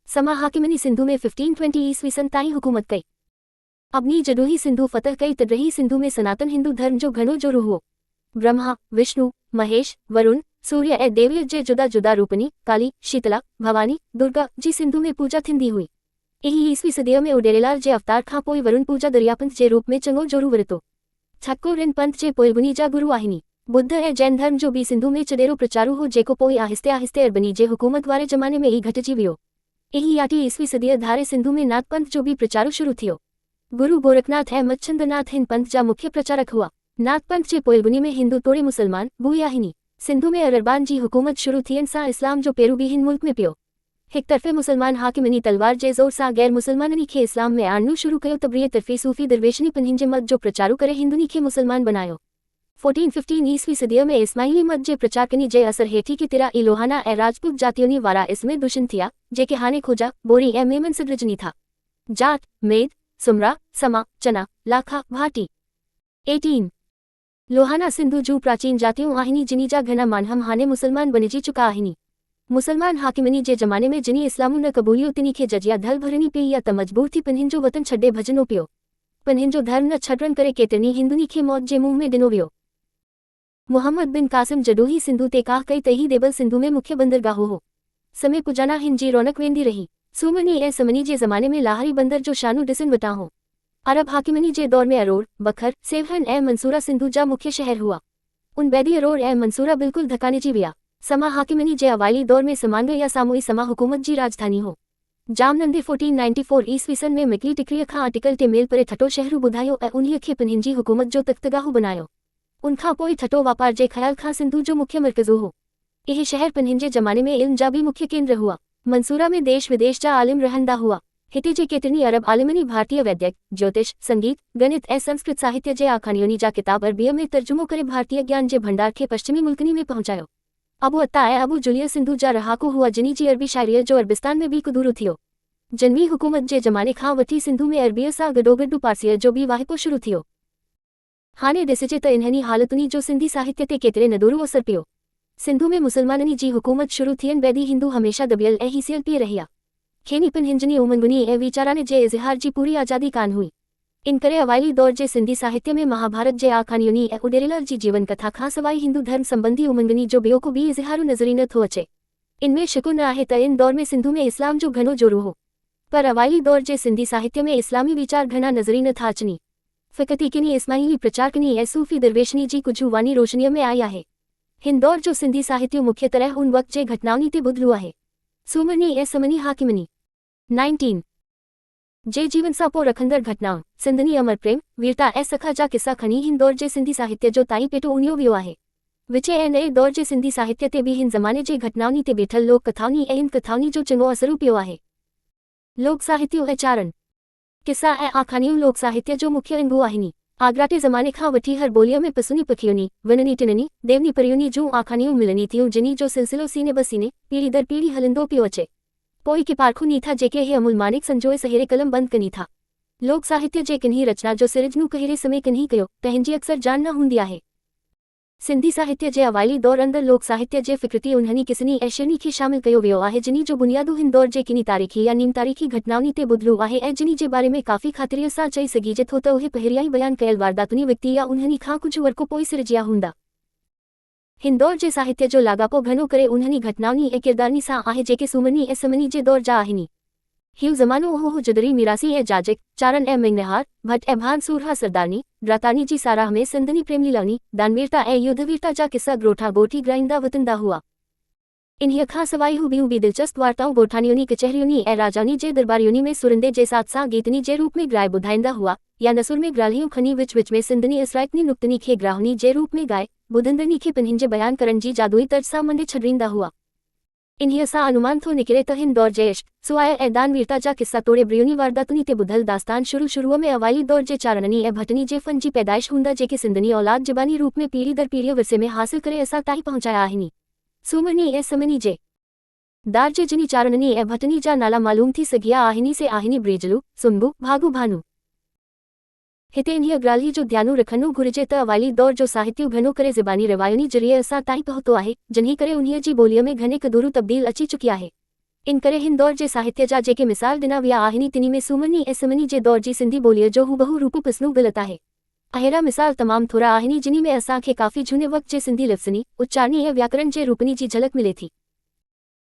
समा हाकिमनी सिंधु में 1520 ईस्वी सन ताईं हुकूमत कई। अबनी जदोही सिंधु फतह कई तदरही सिंधु में सनातन हिंदू धर्म जो घणो जो रुहो ब्रह्मा विष्णु महेश वरुण सूर्य ए देवियों जे जुदा जुदा रूपनी काली शीतला भवानी दुर्गा जी सिंधु में पूजा थींदी हुई। यही ईसवी सदीअ में उडेरेलाल जे अवतार खां पोइ वरुण पूजा दरियापंथ जे रूप में चङो जोरू वरितो। छक्को रिन पंथ जे पोइ बुनी जा गुरु आहिनि। बुद्ध ऐं जैन धर्म जो भी सिंधु में चॾेरो प्रचारू हो जेको पोइ आहिस्ते आहिस्ते अरबनी जे हुकूमत वारे जमाने में ई घटिजी वियो। यही 8वीं ईसवी सदीअ धारे सिंधु में नाथ पंथ जो भी प्रचारू शुरू थियो। गुरु गोरखनाथ ऐं मच्छंदनाथ हिन पंथ जा मुख्य प्रचारक हुआ। नाथ पंथ जे पोइ बुनी में हिंदू तोड़े मुसलमान बुई आहिनि। सिंधु में अरबान जी हुकूमत शुरू थियण सां इस्लाम जो पेरू भी हिन मुल्क में पियो। हिक तरफ़े मुसलमान हाकिमनी तलवार जे ज़ोर सां गैर मुसलमाननी खे इस्लाम में आणणु शुरू कयो त ॿिए तरफ़े सूफ़ी दरवेशनी पिन्हिन जे मत जो प्रचारू करे हिंदुनी खे मुसलमान बनायो। 1415 ईसवी सदीअ में इस्माइली मत जे प्रचारकनी जे असर हेठी की तिरा ई लोहाना ऐं राजपूत जातियुनि वारा इसमें दुश्मन थिया जेके हाणे खोजा बोरी ऐं मेमन सिडरजनी था। जाट मेद सुमरा समा चना लाखा भाटी। 18 लोहाना सिंधु जूं प्राचीन जातियूं आहिनि जिनी जा घणा मानहम हाणे मुसलमान बणिजी चुका आहिनि। मुसलमान हाकिमनी जे जमाने में जिनी इस्लामु न क़बूलियो तिनी खे जजिया धल भरणी पई या त मजबूर थी पिन्हिन जो वतन छॾे भॼणो पियो। पिन्हिन जो धर्म न छॾण करे केतिरनि हिंदुनी खे मौत जे मुंहं में ॾिनो वियो। मुहम्मद बिन कासिम जडोही सिंधु ते काह कई त ही देबल सिंधु में मुख्य बंदरगाहो हो। समय पुजाना हिन जी रौनक वेंदी रही। सुमनी ऐं समनी जे ज़माने में लाहौरी बंदर जो शानु ॾिसण वटां हो। अरब हाकिमनी जे दौर में अरोड़ बखर सेवहन ऐं मंसूरा सिंधु जा मुख्य शहर हुआ। उन बैदि अरोड़ ऐं मंसूरा बिल्कुल धकानेजी विया। समा हाकिमनी जे अवाइली दौर में समांग या सामूई समा हुकूमत जी राजधानी हो। जामनंदे 1494 ईस्वी सन में मिकली टिकरीअ खां अटिकल ते मेल परे ठटो शहरु ॿुधायो ऐं उन्हीअ खे पिन्हिन जी हुकूमत जो तख्तगाहु बनायो। उनखां पोइ ठटो वापार जे ख़्याल खां सिंधु जो मुख्य मर्कज़ो हो। इहे शहर पिन्हिन जे जमाने में इल्म जा भी मुख्य केंद्र हुआ। मंसूरा में देश विदेश जा आलिम रहंदा हुआ। हिते जे केतिरनि अरब आलिमनी भारतीय वैद्यक ज्योतिष संगीत गणित ऐं संस्कृत साहित्य जे आखाणियुनि जा किताब अरबीअ में तर्जुमो करे भारतीय ज्ञान जे भंडार खे पश्चिमी मुल्कनि में पहुंचायो। अबू अत्ता ऐं अबू जुलिया सिंधु जा रहाकू हुआ जिनी जी अरबी शाइरीअ जो अरबिस्तान में भी कुदूरो थियो। जनवी हुकूमत जे जमाने खां वठी सिंधु में अरबीअ सां गॾोगॾु पारसीअ जो भी वाहिपो शुरू थियो। हाणे ॾिसिजे त इन्हनि हालतुनि जो सिंधी साहित्य ते केतिरे नदूरो असर पियो। सिंधु में मुसलमाननी जी हुकूमत शुरू थियण बैदि हिंदू हमेशा दबियल ऐं हीसियल पी रहिया। खेनी पिनहिंजनी उमंगुनी ऐं वीचाराने जे इज़हार जी पूरी आज़ादी कान हुई। इन करे अवाइली दौर जे सिंधी साहित्य में महाभारत जे आखाणियुनि ऐं उडेरेलाल जी जीवन कथा खां सवाइ हिंदू धर्म संबंधी उमंगनी जो ॿियो को बि इज़हारु नज़री न थो अचे। इनमें शक न आहे त इन दौर में सिंधु में इस्लाम जो घणो जोरू हो। पर अवाइली दौर जे सिंधी साहित्य में इस्लामी वीचार घणा नज़री न था अचनि। फ़क़ति किनी इस्माइली प्रचारकनी ऐं सूफ़ी दरवेशनी जी कुझु वानी रोशनीअ में आई आहे। हिन दौर जो सिंधी साहित्य मुख्य तरह उन वक़्त जे घटनाउनि ते ॿुधलु आहे। सुमनी ऐं समनी हाकिमनी 19 जे जीवन सां पोइ रखंदड़ घटनाउं सिंधनी अमर प्रेम वीरता ऐं सखा जा किस्सा खणी हिन दौर जे सिंधी साहित्य जो ताईं पेटो उणियो वियो आहे। विचे ऐं नए दौर जे सिंधी साहित्य ते भी हिन ज़माने जे घटनाउनि ते बीठल लोक कथाउनि ऐं इन कथाउनि जो चङो असरु पियो आहे। लोक साहित्य ऐं चारन किस्सा ऐं आखाणियूं लोक साहित्य जो मुख्य अंगु आहिनि। आगराटे ज़माने खां वठी हर ॿोलीअ में पसुनी पखियुनि वननी टिननी देवनी परियुनि जूं आखाणियूं मिलनी थियूं जिनी जो सिलसिलो सीने ब सीने पीढ़ी दर पीढ़ी हलंदो पियो अचे। पोइ की पारखू नी था जेके हे अमूल मानिक संजोए सहेरे कलम बंद कनी था। लोक साहित्य जे किन्ही रचना जो सिरजनू कहिड़े समय किन्ही कयो त हिन जी अक्सर जान न हूंदी आहे। सिंधी साहित्य जे अवाइली दौर अंदर लोक साहित्य जे फ़िक्रती उन्हनि किसनी ऐं शनी खे शामिल कयो वियो आहे जिनी जो बुनियादु हिन दौर जे किनी तारीख़ी या नीम तारीख़ी घटनाउनि ते ॿुधलु आहे ऐं जिनी जे बारे में काफ़ी ख़ातिरीअ सां चई सघिजे थो त उहे पहिरियां ई बयानु कयल वारदातुनि व्यक्ति या उन्हनि खां कुझु वरको पोइ सिरजिया हूंदा। हिन दौर जे साहित्य जो लाॻापो घणो करे उन्हनि घटनाउनि ऐं किरदारनि सां आहे जेके सुमनी ऐं समनी जे दौर जा आहिनि। हीउ ज़मानो उहो हो जदरी मिरासी ऐं जाजिक चारन ऐं मिंगनहार भट ऐं भान सूरहा सरदारनी ड्रातानी जी साराह में सिंधनी प्रेमलीलानी दानवीरता ऐं युद्धवीरता जा किस्सा ॻोठा ॻोठी ॻाईंदा वतंदा हुआ। इन्हीअ खां सवाइ हू ॿियूं बि दिलचस्प वार्ताऊं ॻोठाणियुनि कचहरियुनि ऐं राजाउनि जे दरबारियुनि में सुरंदे जे साथ सां गीतनी जे रूप में ॻाए ॿुधाईंदा हुआ या नसुर में ग्रालियूं खणी विच विच में सिंधनी इसराइकनी नुक्तनी खे ग्राहुनी जे रूप में ॻाए ॿुधंदड़नि खे पिन्हिन जे बयान करण जी जादुई तर्ज सां मंडे छॾींदा हुआ। इन्हीअ सां अनुमान थो निकिरे त हिन दौर जे इश्क सुआय ऐं दानवीरता जा किस्सा तोड़े ब्रियुनि वारदातुनि ते ॿुधल दास्तान शुरूअ में अवाइली दौर जे चारणनी ऐं भटनी जे फन जी पैदाइश हूंदा जेके सिंधनी औलाद ज़बानी रूप में पीढ़ी दर पीढ़ीअ विरसे में हासिल करे असां ताईं पहुचाया आहिनि। सुमनी ऐं समनी जे दार जे जिनी चारणनी ऐं भटनी जा नाला मालूम थी सघिया आहिनि से आहिनि ब्रेजलू सुंबू भागू भानू। हिते इन्हीअ ॻाल्हि जो ध्यानु रखणो घुरिजे त अवाइली दौर जो साहित्य घणो करे ज़बानी रवायुनि ज़रिए असां ताईं पहुतो आहे जिन्ही करे उन्हीअ जी ॿोलीअ में घणे क़दुरु तब्दील अची चुकी आहे। इन करे हिन दौर जे साहित्य जा जेके मिसाल ॾिना विया आहिनि तिनी में सूमरनी ऐं समनी जे दौर जी सिंधी ॿोलीअ जो हूबहू रूप पिसणु ग़लति आहे। अहिड़ा मिसाल तमामु थोरा आहिनि जिन्ही में असांखे काफ़ी झूने वक़्त जे सिंधी लफ़्ज़नी, उच्चारणी ऐं व्याकरण जे रूपनी जी झलक मिले थी।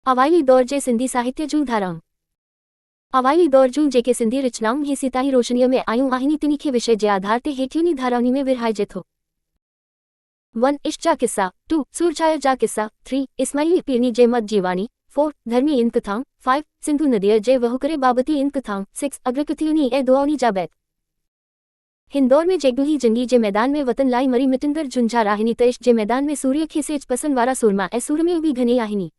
अवाइली दौर जे सिंधी साहित्य जूं धाराऊं। अवाइली दौर जूं जेके सिंधी रचनाऊं हेसि ताईं रोशनीअ में आयूं आहिनि तिनी खे विषय जे आधार ते हेठियुनि धाराउनि में विरहाइजे थो। 1. इश्क जा किस्सा। 2. सूरछाया जा किस्सा। 3. इस्माइली पीरनी जे मत जी वाणी। 4. धर्मी इनकथाऊं। 5. सिंधु नदीअ जे वहुकरे बाबती इनकथाऊं। 6. अग्रकथियुनि ऐं दुआउनि जा बैत। हिन दौर में जेकॾहिं जंगी जे मैदान में वतन लाइ मरी मिटंदड़ झुंझार आहिनि त इश्क जे मैदान में सूर्य खे सेज पसंद वारा सुरमा ऐं सूरमियूं बि घणेई आहिनि।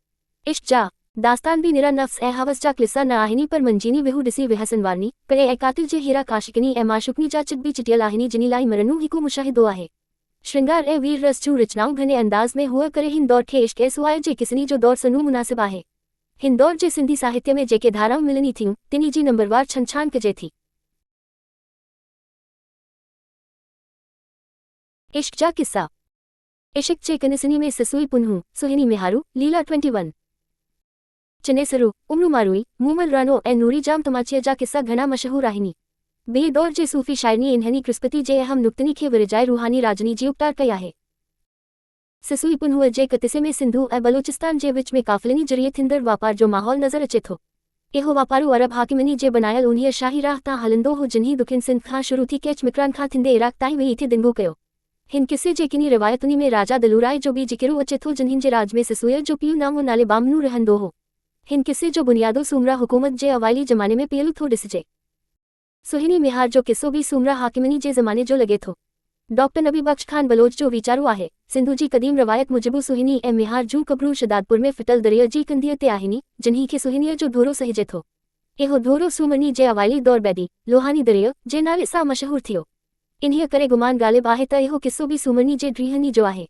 इश्क जा दास्तान बि निरा नफ़्स ऐं हवस जा किस्सा न आहिनि पर मंजीनी विहू ॾिसी विहसन वारनी करे ऐं कातिल जे हीरा काशिकनी ऐं माशुकनी जा चिट बि चिटियल आहिनि जिनी लाइ मरनू हिकु मुशाहिदो आहे। श्रृंगार ऐं वीर रस जूं रचनाऊं घणे अंदाज़ में हुआ करे हिन दौर खे इश्क ऐं सुवाए जे किसनी जो दौर सनू मुनासिब आहे। हिन दौर जे सिंधी साहित्य में जेके धाराऊं मिलनी थियूं तिनी जी नंबरवार छंछाण कजे थी। इश्क जा किस्सा। इश्क जे कनसनी में ससुई पुन्हू, सुहिनी मिहारू, लीला 21 चनेसरू, उमरू मारूई, मूमल रानो ऐं नूरी जाम तमाचीअ जा किस्सा घणा मशहूर आहिनि। ॿिए दौर जे सूफ़ी शाइरनी इन्हनि कृस्पति जे अहम नुक्तनि खे विरजाए रूहानी राजनी जी उपतार कई आहे। ससुई पुन्हूअ जे कतिसे में सिंधु ऐं बलोचिस्तान जे विच में काफ़िलनि ज़रिए थींदड़ वापार जो माहौल नज़र अचे थो। इहो वापारू अरब हाकिमनी जे बनायल उन्हीअ शाही राह तां हलंदो हो जिन्ही ॾुखियुनि सिंध खां शुरू थी कैच मिक्रान खां थींदे इराक़ ताईं वेही थे दिंगो कयो। हिन किसे जे किनी रिवायतुनि में राजा दलूराय जो बि ज़िकिरो अचे थो जिन्हनि जे राज में ससुईअ जो पीउ नामो नाले बामनू रहंदो हो। हिन किसे जो बुनियादो सूमरा हुकूमत जे अवाइली ज़माने में पियल थो ॾिसिजे। सुहिनी मिहार जो किस्सो बि सूमरा हाकिमनी जे ज़माने जो लॻे थो। डॉक्टर नबी बख्श खान बलोच जो वीचारो आहे सिंधु जी क़दीम रवायत मुजिबु सुहिनी ऐं मिहार जूं क़ब्रूं शदादपुर में फिटल दरिया जी कंधीअ ते आहिनि जिन्ही खे सुहिनीअ जो धोरो सहिजे थो। इहो धोरो सूमरनी जे अवाइली दौर बैदि लोहानी दरिया जे नाले सां मशहूर थियो। इन्हीअ करे गुमान ग़ालिब आहे त इहो किस्सो बि सूमरनी जे ड्रीहनी जो आहे।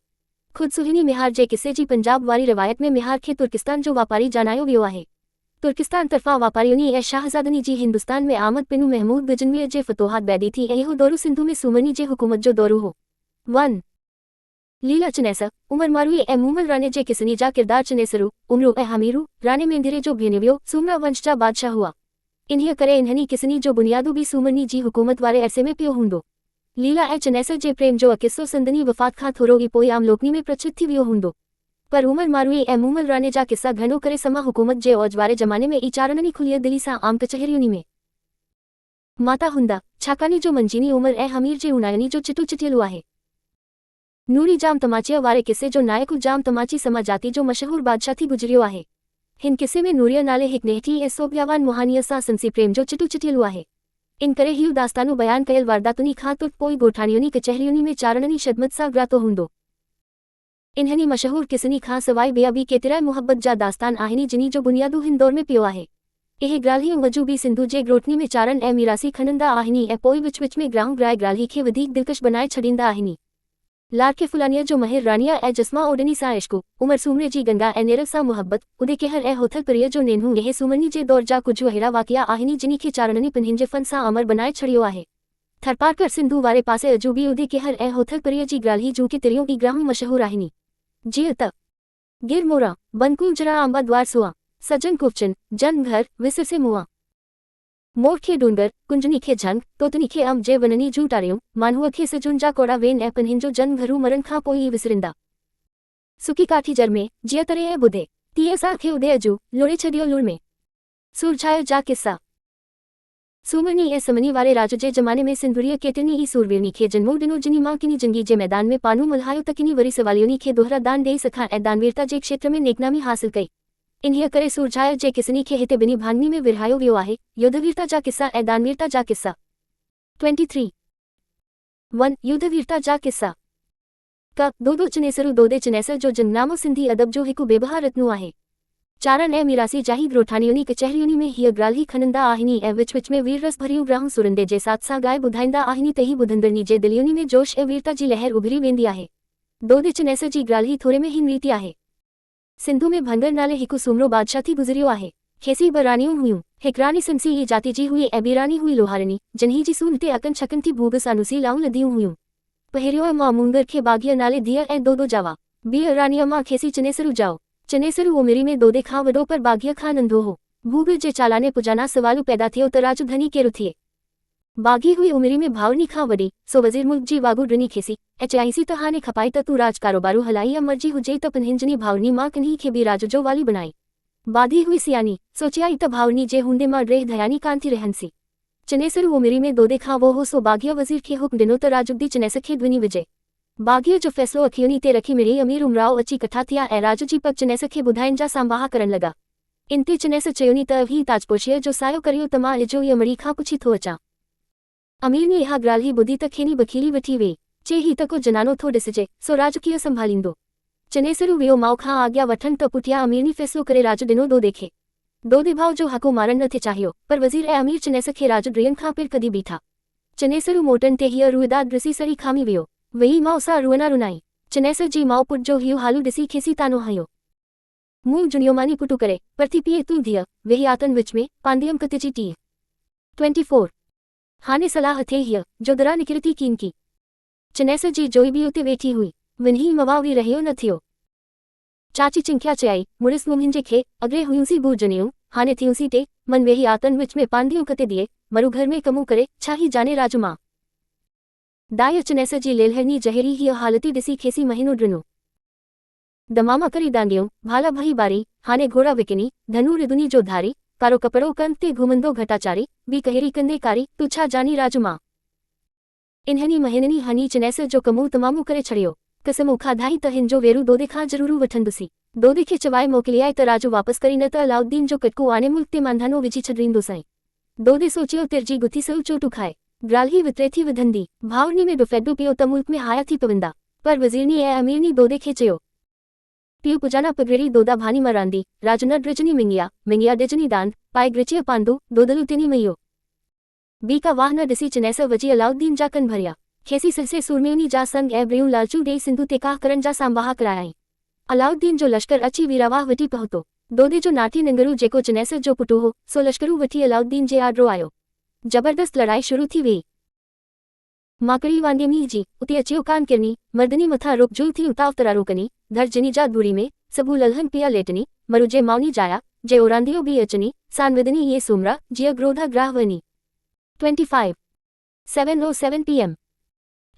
खुद सुहिनी मिहार जे किस्से जी पंजाब वारी रवायत में मिहार खे तुर्किस्तान जो वापारी जानायो वियो आहे। तुर्किस्तान तरफ़ां वापारियुनि ऐं शाहज़ादनी जी हिंदुस्तान में आमद पिनू महमूद बिजनवीअ जे फतोहात बैदि थी ऐं इहो दौरो सिंधु में सूमरनी जे हुकूमत जो दौरो हो। 1. लीला चनेसर, उमर मारूई ऐं मूमल राणे जे किसनी जा किरदार चनेसरू, उमरू ऐं हमीरू राणे मेंदिरे जो भेनवियो सूमरा वंश जा बादशाह हुआ। इन्हीअ करे इन्हनि किसनी जो बुनियादो बि सूमरनी जी हुकूमत वारे अरसे में पियो हूंदो। लीला ऐं चनेसर जे प्रेम जो किस्सो संदनी वफ़ात खां थोरो ई पोइ आम लोकनी में प्रचलित थी वियो हूंदो। पर उमर मारूई ऐं मूमल राणे जा किस्सा घणो करे समा हुकूमत जे औज वारे ज़माने में ई चारणनी खुलीअ दिली सां आम कचहरियुनि में माता हूंदा छाकानी जो मंजीनी उमर ऐं हमीर जे उनायनी जो चिटू चिटियलु आहे। नूरी जाम तमाचीअ वारे किस्से जो नायक जाम तमाची समा जाति जो मशहूर बादशाह थी गुज़रियो आहे। हिन किस्से में नूरीअ नाले हिकु नेठी ऐं सोबियावान मुहानीअ सां संसी प्रेम जो चिटू चिटियलु आहे। इन करे हीउ दास्तानू बयान कयल वारदातुनि खां तुर्त पोइ ॻोठाणियुनि कचहरियुनि में चारणनी शदमत सां ग्रातो हूंदो। इन्हनि मशहूर किसनी खां सवाइ ॿिया बि केतिरा मुहबत जा दास्तान आहिनि जिन्ही जो बुनियादो हिन दौर में पियो आहे। इहे ग्राल्हियूं वजू बि सिंधु जे ग्रोटनी में चारन ऐं मीरासी खणंदा आहिनि ऐं पोइ विच विच में ग्राहूं ग्राए ग्राल्ही खे वधीक दिलकश बनाए छॾींदा आहिनि। लाड़के फुलानीअ जो महिर राणीअ ऐं जस्मा ओडनी सां इश्कु, उमर सूमरे जी गंगा ऐं नेरल सां मुहबत, उदे कहर ऐं होथल परीअ जो नेनहू इहे सूमरनी जे दौर जा कुझु अहिड़ा वाक़िया आहिनि जिन्ही खे चारणनी पिन्हनि जे फन सां अमर बनाए छॾियो आहे। थरपारकर सिंधु वारे पासे अजूबी उदे कहर ऐं होथल परीअ जी ग्राल्ही जूं के तिरियूं ई ग्राहूं मशहूर आहिनि। जीअं त गिर मोरा, बनकुंजरा अंबा द्वार सुआ, सजन कुफचन, जन घर, विसर से मुआ, मोर खे डूंगर, कुंजनी खे झंग, तोतनी खे अम जे वननी जूं टारियूं, मानहूअ खे सजुन जा कोड़ा वेन ऐं पिन्हनि जो जन घरू मरण खां पोइ ई विसरिंदा। सुकी काठी जर में, जीअं तरे ऐं ॿुधे, तीअं सां खे उदे अजू, लोड़े छॾियो लुड़ में। सूरछाया जा किस्सा। सूमरनी ऐं समनी वारे राज जे ज़माने में सिंधुरीअ केतिरनि ई सूरवीरनी खे जनमो ॾिनो जिन्ही मां किनी जंगी जे मैदान में पानू मल्हायो त किनी वरी सवालियुनि खे दोहरा दान ॾेई सखां ऐं दानवीरता जे क्षेत्र में नेकनामी हासिल कई। इन्हीअ करे सूरछाया जे किसनी खे हिते ॿिन्ही भाङनी में विरहायो वियो आहे, युद्धवीरता जा किस्सा ऐं दानवीरता जा किस्सा। 23. 1. युद्धवीरता जा किस्सा। क दोदो चनेसरू दोदे चनेसर जो जनमनामो सिंधी अदब जो हिकु बेबहा रत्नु आहे। चारन ऐं मीरासी जाही ग्रोठाणियुनि कचहरियुनि में हीअ ग्राल्ही खणंदा आहिनि ऐं विच विच में वीर रस भरियूं ग्राहूं सुरंदे जे साथ सां ॻाए ॿुधाईंदा आहिनि त ही ॿुधंदड़नी जे दिलियुनि में जोश ऐं वीरता जी लहर उभरी वेंदी आहे। दोदे चनेसर जी ग्राल्ही थोरे में हिन रीति आहे। सिंधु में भंगर नाले हिकु सूमरो बादशाह थी गुज़रियो आहे। खेसी ॿ राणियूं हुयूं, हिकु राणी सिमसी ई जाति जी हुई ऐं ॿी राणी हुई लोहारनी, जिन्ही जी सूंड ते अकन छकन थी भूग सां नुसीलाऊं लदियूं हुयूं। पहिरियों मां मूंगर खे बाग़ीअ नाले धीअ ऐं दोदो जावा, ॿीअ राणीअ मां खेसी चनेसरू जाओ। चनेसरू उमिरी में दोदे खां वडो पर बाघिया खां नंढो हो। भूग जे चालाने पुजाना सवालू पैदा थियो त राजू धनी केरु थिए। बाघी हुई उमिरी में भावनी खां वडी सो वजीर मुल्क जी वागू ड्रिनी खेसी HIC त हाने खपाई त तू राज कारोबारू हलाई या मर्जी हुजे त पिनहिंजनी भावनी मां कन्ही खे भी राज जो वाली बनाई। बाधी हुई सियानी सोचियाई त भावनी जे हुंदे मां रेह धयानी कान थी रहनसी। चनेसरू उमिरी में दोदे खां वो हो सो बाघिया वजीर खे हुक्म दिनो त राजुद्दी चनेस खे ध्वनि विझे। बाघियो जो फैसलो अखियुनी ते रखी मिरी अमीर उमराओ अची कठा थिया ऐं राजू जी पग चनेस खे ॿुधाइण जा सांबाहा करण लगा। इन ते चनेस चयोनी त ही ताजपोशीअ जो सायो करियो त मां इजो ई अमड़ी खां पुछी थो अचां। अमीर ने इहा ॻाल्हि ॿुधी त खेनी बखीली वठी वेई चे ही त को जनानो थो ॾिसजे सो राजू कीअं संभालींदो। चनेसरू वियो माउ खां आज्ञा वठण त पुठियां अमीरनी फैसलो करे राजू ॾिनो दोदे खे। दोदे भाउ जो हको मारण न थे चाहियो पर वज़ीर ऐं अमीर चनेस खे राजू ड्रियन खां पिर कदी बीठा। चनेसरू मोटन ते हीअ रुइदाद ॾिसी सड़ी खामी वियो वेही माउ सां रुअना रुनाई। चनेसर जी माउ पुट जो हियो हालू ॾिसी खेसी तानो हयो। मूं जुनियो मानी पुटू करे पर थी पीए तूं धीअ वेही आतन विच में पांदियम कतिजी टीह 24 हाने सलाह थे हीअ जो दरा निकिरती कीन की। चनेसर जी जोई बि उते वेठी हुई विन्ही मवावरी रहियो न थियो। चाची चिंख्या चयाई मुड़िस मुंहिंजे खे अॻे हुयूंसी बू जनियूं हाने थियूंसी टे मन वेही आतन विच में पांदियूं कते दिए मरु घर में कमू करे छा ही जाने राजू मां। दाय चनेसर जी लेलहरनी जहरी हीअ हालती ॾिसी खेसी महीनो ड्रिनो। दमामा करी दांडियूं भाला भई बारी हाने घोड़ा विकिनी धनु रिदुनी जो धारी कारो कपड़ो कन ते घुमंदो घटाचारी बी कहिड़ी कंदे कारी तू छा जानी राजू मां। इन्हनी महीननी हनी चनेसर जो कमू तमामू करे छड़ियो कसमू खाधाई त हिन जो वेरू दोदे खां ज़रूरु वठंदुसी। दोदे खे चवाए मोकिलियाई त राजू वापसि करी न त अलाउद्दीन जो कटको आने मुल्क ते मांधानो विझी छॾींदुसाईं। दोदे सोचियो तिरजी गुथी सऊ चोटू खाए ग्राल्ही वितरे थी वधंदी भावनी में दुफेडो पियो त मुल्क में हाया थी पवंदा। पर वज़ीरनी ऐं अमीरनी दोदे खे चयो पियो पुजाना पगड़ी दोदा भानी मरांदी राजू न ड्रिजनी मिंगिया डिजनी दांद पाए ग्रिचिया पांदो दोदलू तिनी मइयो। बी का वाह न ॾिसी चनेसर वजी अलाउद्दीन जा कन भरिया खेसी सिरसे सुरमेउनी जा संग ऐं ब्रियूं लालचू ॾेई सिंधु ते काह करण जा सांबाहा करायाई। अलाउद्दीन जो लश्कर अची वीरावाह वटी पहुतो। दोदे जो नाठी निंगरू जेको चनेसर जो पुटु हो सो लश्करू वठी अलाउद्दीन जे आडरो आयो। जबरदस्त लड़ाई शुरू थी वेई। माकड़ी वांदियमी जी उते अचियो कान किरनी मर्दनी मथा रुक जुल थी उताव तरारो कनी धर जिनी जा दूरी में सबू ललहन पिया लेटनी मरु जे माउनी जाया जे ओरांदियो भी अचनी सान विदनी ये सुमरा जिया ग्रोधा ग्राह वनी 25:07 PM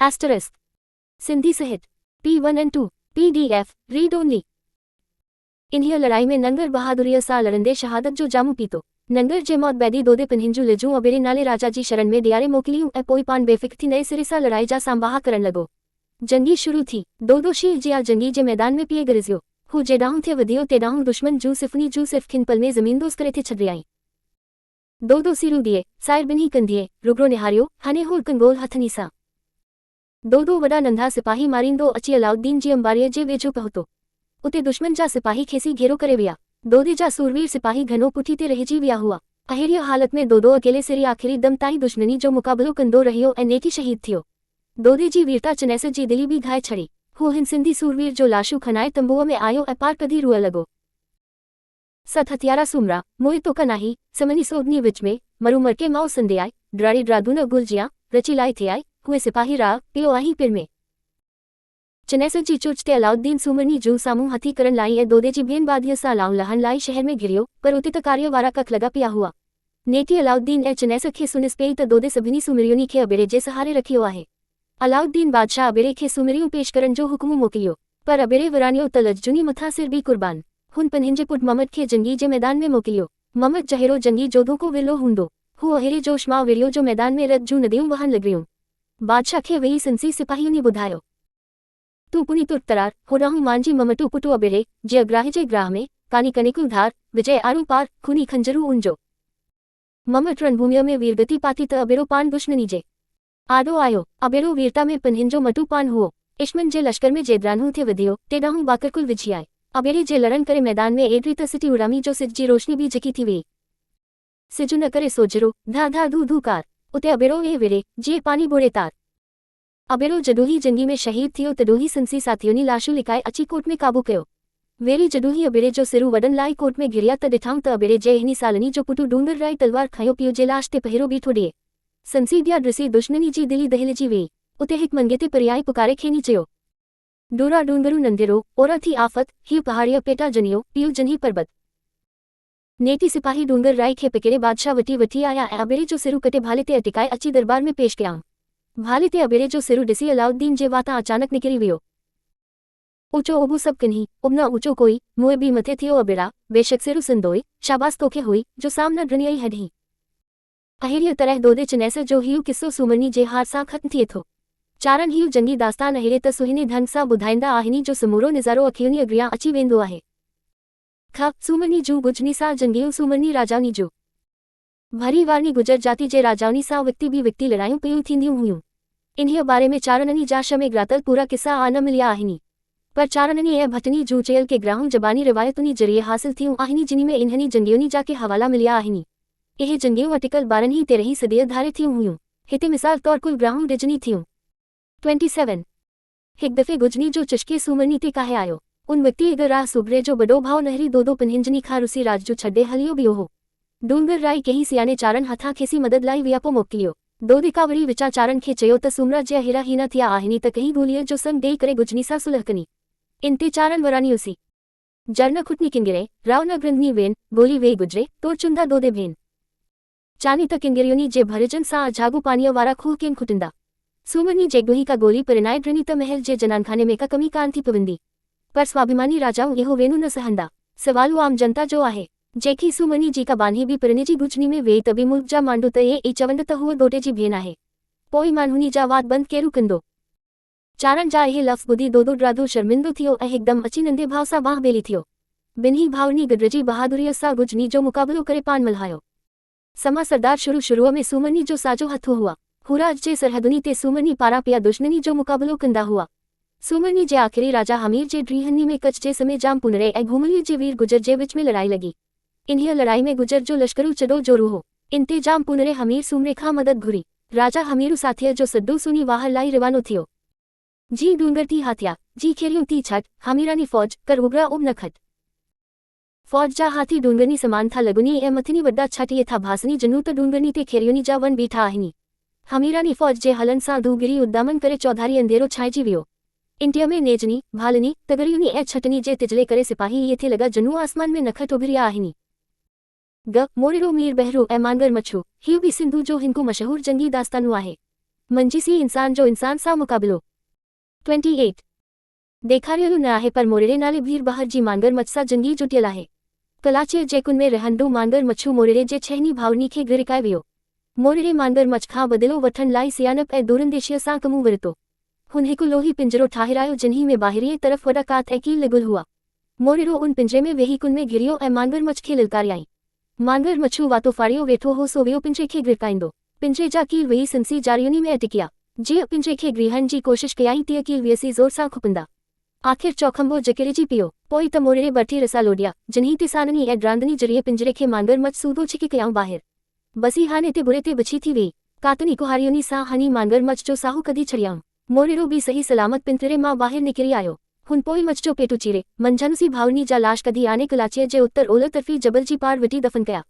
Asterisk सिंधी सहित P1 and 2 PDF read only. इन्हीअ लड़ाई में नंगर बहादुरीअ सां लड़ंदे शहादत जो जामू पीतो। नंगर जे मौत बैदी दोदे पिनहिंजू लिजूं अबेरे नाले राजा जी शरण में ॾियारे मोकिलियूं ऐं पोइ पान बेफ़िक्र थी नए सिरे सां लड़ाई जा सांबाहा करण लॻो। जंगी शुरू थी। दोदो शीर जिया जंगी जे मैदान में पीए गरज़ियो। हू जेॾांहुं थे वधियो तेॾांहुं दुश्मन जूं सिफ़नी जूं सिर्फ़ खिन पल में ज़मीनदोज़ करे थे छॾियाईं। दोदो सीरू दिए साइर बिन्ही कंधीअ रुगरो निहारियो हाने हू कंगोल हथनी सां। दोदो वॾा नंढा सिपाही मारींदो अची अलाउद्दीन जी अंबारीअ जे वेझो पहुतो। उते दुश्मन जा सिपाही खेसी घेरो करे विया। दोदे जा सूरवीर सिपाही घनो पुठी ते रहिजी विया हुआ। अहिड़ीअ हालत में दोदो अकेले सिरी आख़िरी दम ताईं दुश्मनी जो मुक़ाबिलो कंदो रहियो ऐं नेठी शहीद थियो। दोदे जी वीरता चनेसर जी दिली बि घाए छड़ी। हू हिन सिंधी सूरवीर जो लाशू खनाए तंबूअ में आयो ऐं पार कधी रुअ लॻो। सत हथियारा सुमरा मोए तो कनाही समनी सोधनी विच में मरु मरके माउ संदेआई ड्राड़ी ड्रादू न गुलजियां रची लाई थे आई हुए सिपाही राह पियो आही पिर में। चनेसर जी चुच ते अलाउद्दीन सूमरनी जूं साम्हूं हथी करण लाई ऐं दोदे जी भेन बादीअ सां लाऊं लहण लाई शहर में घिरियो पर उते त कार्य वारा कख लॻा पिया हुआ। नेठी अलाउद्दीन ऐं चनेसर खे सुनिस पेई त दोदे सभिनी सूमरियुनि खे अबेरे जे सहारे रखियो आहे। अलाउद्दीन बादशाह अबेरे खे सूमरियूं पेश करण जो हुक्म मोकिलियो पर अबेरे विरानियो त लजजुनी मथां सिर बि कुर्बान। हुन पंहिंजे पुट ममद खे जंगी जे मैदान में मोकिलियो। ममद जहिड़ो जंगी जोधो को विलो हूंदो। हू अहिड़े जोश मां विरियो जो मैदान में रत जूं नदियूं वहण लॻियूं। बादशाह खे वेही सिंसी सिपाहियुनि ॿुधायो तू पुनी तुर तरार होॾांहुं मांजी ममटू पुटू अबेरे जे अग्राह जे ग्राह में कानी कनिकू धार विजय आरू पार खूनी खंजरू उनजो। ममट रणभूमिअ में वीरगति पाती त अबेरो पान दुश्मनी जे आॾो आयो। अबेरो वीरता में पिनहिंजो मटू पान हुओ। इश्मन जे लश्कर में जेदरानू थे वधियो तेॾांहुं बाकरकुल विझी आए। अबेरे जे लड़न करे मैदान में एडरी त सिटी उड़ामी जो सिज जी रोशनी भी झकी थी वेई। सिजु न करे सोजरो धा धा धू धूकार उते अबेरो ए विरे जे पानी बोड़े तार। अबेरो जडोही जंगी में शहीद थियो तडोही संसी साथियोनी लाशू लिकाए अची कोट में काबू कयो। वेरी जडोही अबेरे जो सिरू वडन लाई कोट में घिरिया त ॾिठाऊं त अबेरे जे हिनी सालनी जो पुटू डूंगर राई तलवार खयो पियो जे लाश ते पहिरो बीठो ॾिए। संसी बिया ॾिसी दुश्मनी जी दिली दहिलजी वेई। उते हिक मंगे ते परियाई पुकारे खेनी चयो डोरा डूंगरू नंदेरो ओरा थी आफत ही पहाड़िया पेटा जनियो पियू जनी पर्वत नेटी सिपाही डूंगर राय खे पकेड़े बादशाह वटी वठी आया अबेरे जो सिरू कटे भाले ते अटिकाए अची दरबार में पेश कया भाले ते अबेरे जो सिरू डिसी अलाउद्दीन जे वाता अचानक निकरी वियो ऊंचो ओबू सब कन्ही उबना ऊंचो कोई मुए भी मथे थियो अबेड़ा बेशक सिरू संदोई शाबास तोखे हुई जो सामना ड्रनियाई हडी अहिड़ीअ तरह दोदे चनेसर जो हियू किस्सो सुमरनी जे हार सां ख़त्म थिए थो चारन हियू जंगी दास्तान अहिड़े त सुहिने ढंग सां ॿुधाईंदा आहिनि जो समूरो नज़ारो अखियुनि अॻियां अची वेंदो आहे ख सुमरनी जूं गुजनी सां जंगियूं सुमरनी राजाउनी जूं भरी वारनी गुजर जाति जे राजाउनी सां विक्ती लड़ायूं पियूं थींदियूं हुयूं इन्हीअ बारे में चारननी जा शमे ग्रातल पूरा किस्सा आन मिलिया आहिनि पर चारननी ऐं भटनी जूं चयल के ग्राहूं जबानी रिवायतुनि ज़रिए हासिल थियूं आहिनि जिन्ही में इन्हनि जंगियुनि जा के हवाला मिलिया आहिनि इहे जंगियूं अटिकल 12 13 सदीअ धारे थियूं हुयूं हिते मिसाल तौर कुल ग्राहूं डिजनी थियूं 27 हिक दफ़े गुजनी जो चश्के सुमरनी ते काहे आयो उन व्यक्ति अगर राह सुबरे जो बड़ो भाव नहरी दो पिन्हिंजनी खां रुसी राज जो छॾे हलियो बियो हो डूंगर राय कंहिं सियाने चारन हथां खेसी मदद लाइ वियापो मोकिलियो दो दिका वरी विचा चारन खे चयो त सुमरा जे अहिड़ा हीना थिया आहिनि त कंहिं गोलीअ जो संग ॾेई करे गुजनी सां सुलह कनी इन ते चारन वरानियोसी जरन खुटनी किंगिरे राव न ग्रंथनी वेन गोली वेई गुजरे तोड़ चुंदा दोदे भेन चानी त किंगिरियोनी जे भरजन सां अझागू पानीअ वारा खूह केन खुटिंदा सुमरनी जे ॻुही का गोली परिणाए ड्रिनी त महल जे जनानखाने में का कमी कान थी पवंदी पर स्वाभिमानी राजाऊं इहो वेनू न सहंदा सवालु आम जनता जो आहे जेकी सुमरनी जी का बान्ही बि परिने जी गुजनी में वेही त बि मुल्क जा मांडू त इहे ई चवंद त हूअ ॾोटे जी भेन आहे पोइ माण्हुनि जा वाद बंदि केरु कंदो चारन जा इहे लफ़्ज़ ॿुधी दोदो ॾाढो शर्मिंदो थियो ऐं हिकदमि अची नंढे भाउ सां बांह ॿेली थियो ॿिन्ही भाउरनी गॾिजी बहादुरीअ सां गुजनी जो मुक़ाबिलो करे पान मल्हायो समा सरदार शुरू में सुमरनी जो साजो हथु हुआ हुराज जे सरहदुनि ते सुमरनी पारां पिया दुश्मनी जो मुक़ाबिलो कंदा हुआ सुमरनी जे आख़िरी राजा हमीर जे ड्रीहनी में कच्छ जे समय जाम पुनरे ऐं घुमलीअ जे वीर गुजर जे विच में लड़ाई लगी इन्हीअ लड़ाई में गुजर जो लश्करू चॾो जोरू हो इन ते जाम पुनरे हमीर सुमरे खां मदद घुरी राजा हमीरू साथीअ जो सद्दू सुनी वाहर लाइ रवानो थियो जी डूंगर थी हाथिया जी खेरियूं थी छट हमीरानी फौज कर उगरा उब न खट फौज जा हाथी डूंगरनी समान था लॻुनी ऐं मथिनी वॾा छाटीअ था भासनी जनू त डूंगरनी ते खेरियुनि जा वन बीठा आहिनि हमीरानी फौज जे हलन सां धूगिरी उद्दामन करे चौधारी अंधेरो छाइजी वियो इंडिया में नेजनी भालनी तगड़ियुनि ऐं छटनी जे तिजले करे सिपाही इहे थे लॻा जनू आसमान में नखट उभिरिया आहिनि ग मोरिरो मीर बहरो ऐं मांगर मच्छू हियो बि सिंधु जो हिंकु मशहूर जंगी दास्तानु आहे मंजीसी इंसान जो इंसान सां मुक़ाबिलो 28 ॾेखारियलु न आहे पर मोरिरे नाले भीर बहर जी मांगर मच्छ सां जंगी जुटियल आहे कलाचे जे कुन में रहंदो मांगर मच्छू मोरिरे जे छहनी भाउरनी खे गिरकाए वियो मोरिरे मांगर मच्छ खां बदिलो वठण लाइ सियानप ऐं दूरंदेशीअ सां कमु वरितो हुन हिकु लोही पिंजरो ठाहिरायो जिन्ही में ॿाहिरीअ तरफ़ वॾा कात ऐं कील लॻल हुआ मोरिरो उन पिंजरे में वेही कुन में घिरियो ऐं मांगर मच्छ खे लिलकारियाई मांगर मच्छू वातो फाड़ियो वेठो हो सो वियो पिंजरे खे गिरकाईंदो पिंजरे जा कील वेही सिंसी जारियुनि में अटकिया जीअं पिंजरे खे ग्रीहण जी कोशिश कयाई तीअं कील वियसी ज़ोर सां खुपंदा आख़िर चौखंबो जकिड़िजी पियो पोइ त मोरिरे बठी रसा लोडिया जिन्ही ते साननी ऐं ड्रांदनी जरिए पिंजरे खे मांगर मच्छ सूदो छिके कयाऊं ॿाहिरि बसी हाने ते बुरे ते बची थी वेई कातनी कुहारियुनि सां हनी मांगर मच्छ जो साहु कढी छॾियाऊं मोरिरो बि सही सलामत पिंजरे मां ॿाहिरि निकिरी आयो हुन पोइ मच्छ जो पेटु चीरे मंझंदि भाउरनी जा लाश कढी आने कलाचीअ जे उत्तर ओलह तरफ़ी जबल जी पार वटी दफ़न कया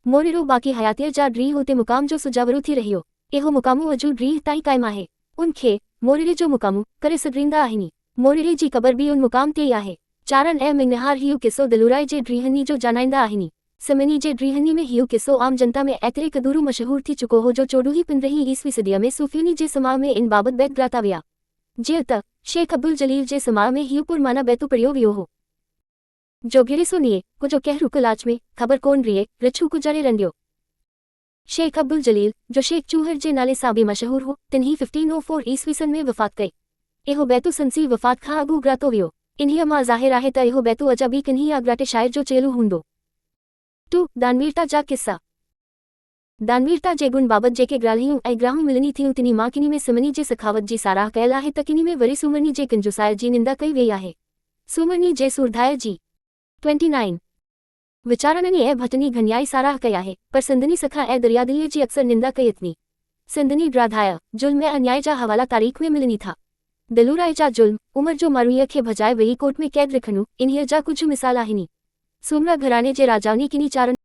मोरिरो बाक़ी हयातीअ जा ॾींहं हुते मुक़ाम जो सुजावरो थी रहियो इहो मुक़ामु अॼु ॾींहं ताईं क़ाइमु आहे उन खे मोरिरे जो मुक़ामु करे सॾींदा आहिनि मोरिरे जी क़बर बि उन मुक़ाम ते ई आहे चारन ऐं मिंगनहार हियो किस्सो दिलुराय जे ड्रीहनी जो जानाईंदा आहिनि सिमनी जे ड्रीहनी में हियो किस्सो आम जनता में एतिरे क़दुरु मशहूर थी चुको हो जो 14वीं 15वीं ईस्वी सदीअ में सूफ़ियुनि जे समाउ में इन बाबति बैत ॻाता विया जीअं त शेख अब्दुल जलील जे समाउ में हियो पुरमाना बैतु पढ़ियो वियो हो जो घिरे सुनिए कुझो कहरु कलाच में ख़बर कोन रिए रछू गुजारे रंडियो शेख अब्दुल जलील जो शेख चूहर जे नाले सां बि मशहूर हो तिन्ही 1504 ईस्वी सन में वफ़ात कई इहो बैतु संसी वफ़ात खां अॻु ॻातो वियो इन्हीअ मां ज़ाहिर आहे त इहो बैतु अॼु बि किन्ही अॻराटे शाइर जो चयलु हूंदो 2 दानवीरता जा किस्सा दानवीरता जे गुण बाबति जेके ॻाल्हियूं ऐं ग्राहूं मिलनी थियूं तिनी मां किनी में सिमनी जे सखावत जी साराह कयल आहे त किनी में वरी सुमरनी जे कंजुसाय जी निंदा कई वई आहे सुमरनी जे सूरधाय जी 29 विचारणनि ऐं भटनी घनियाई साराह कई आहे पर सिंधनी सखा ऐं दरियादिलीअ जी अक्सर निंदा कई अथनी सिंधनी ड्राधाय जुल्म ऐं अन्याय जा हवाला तारीख़ में मिलनी था दिलुराय जा जुल्म उमर जो मारूईअ खे भॼाए वेही कोर्ट में क़ैद रखणु इन्हीअ जा कुझु मिसाल आहिनि सुमरा घराणे जे राजाउनी किनी चारन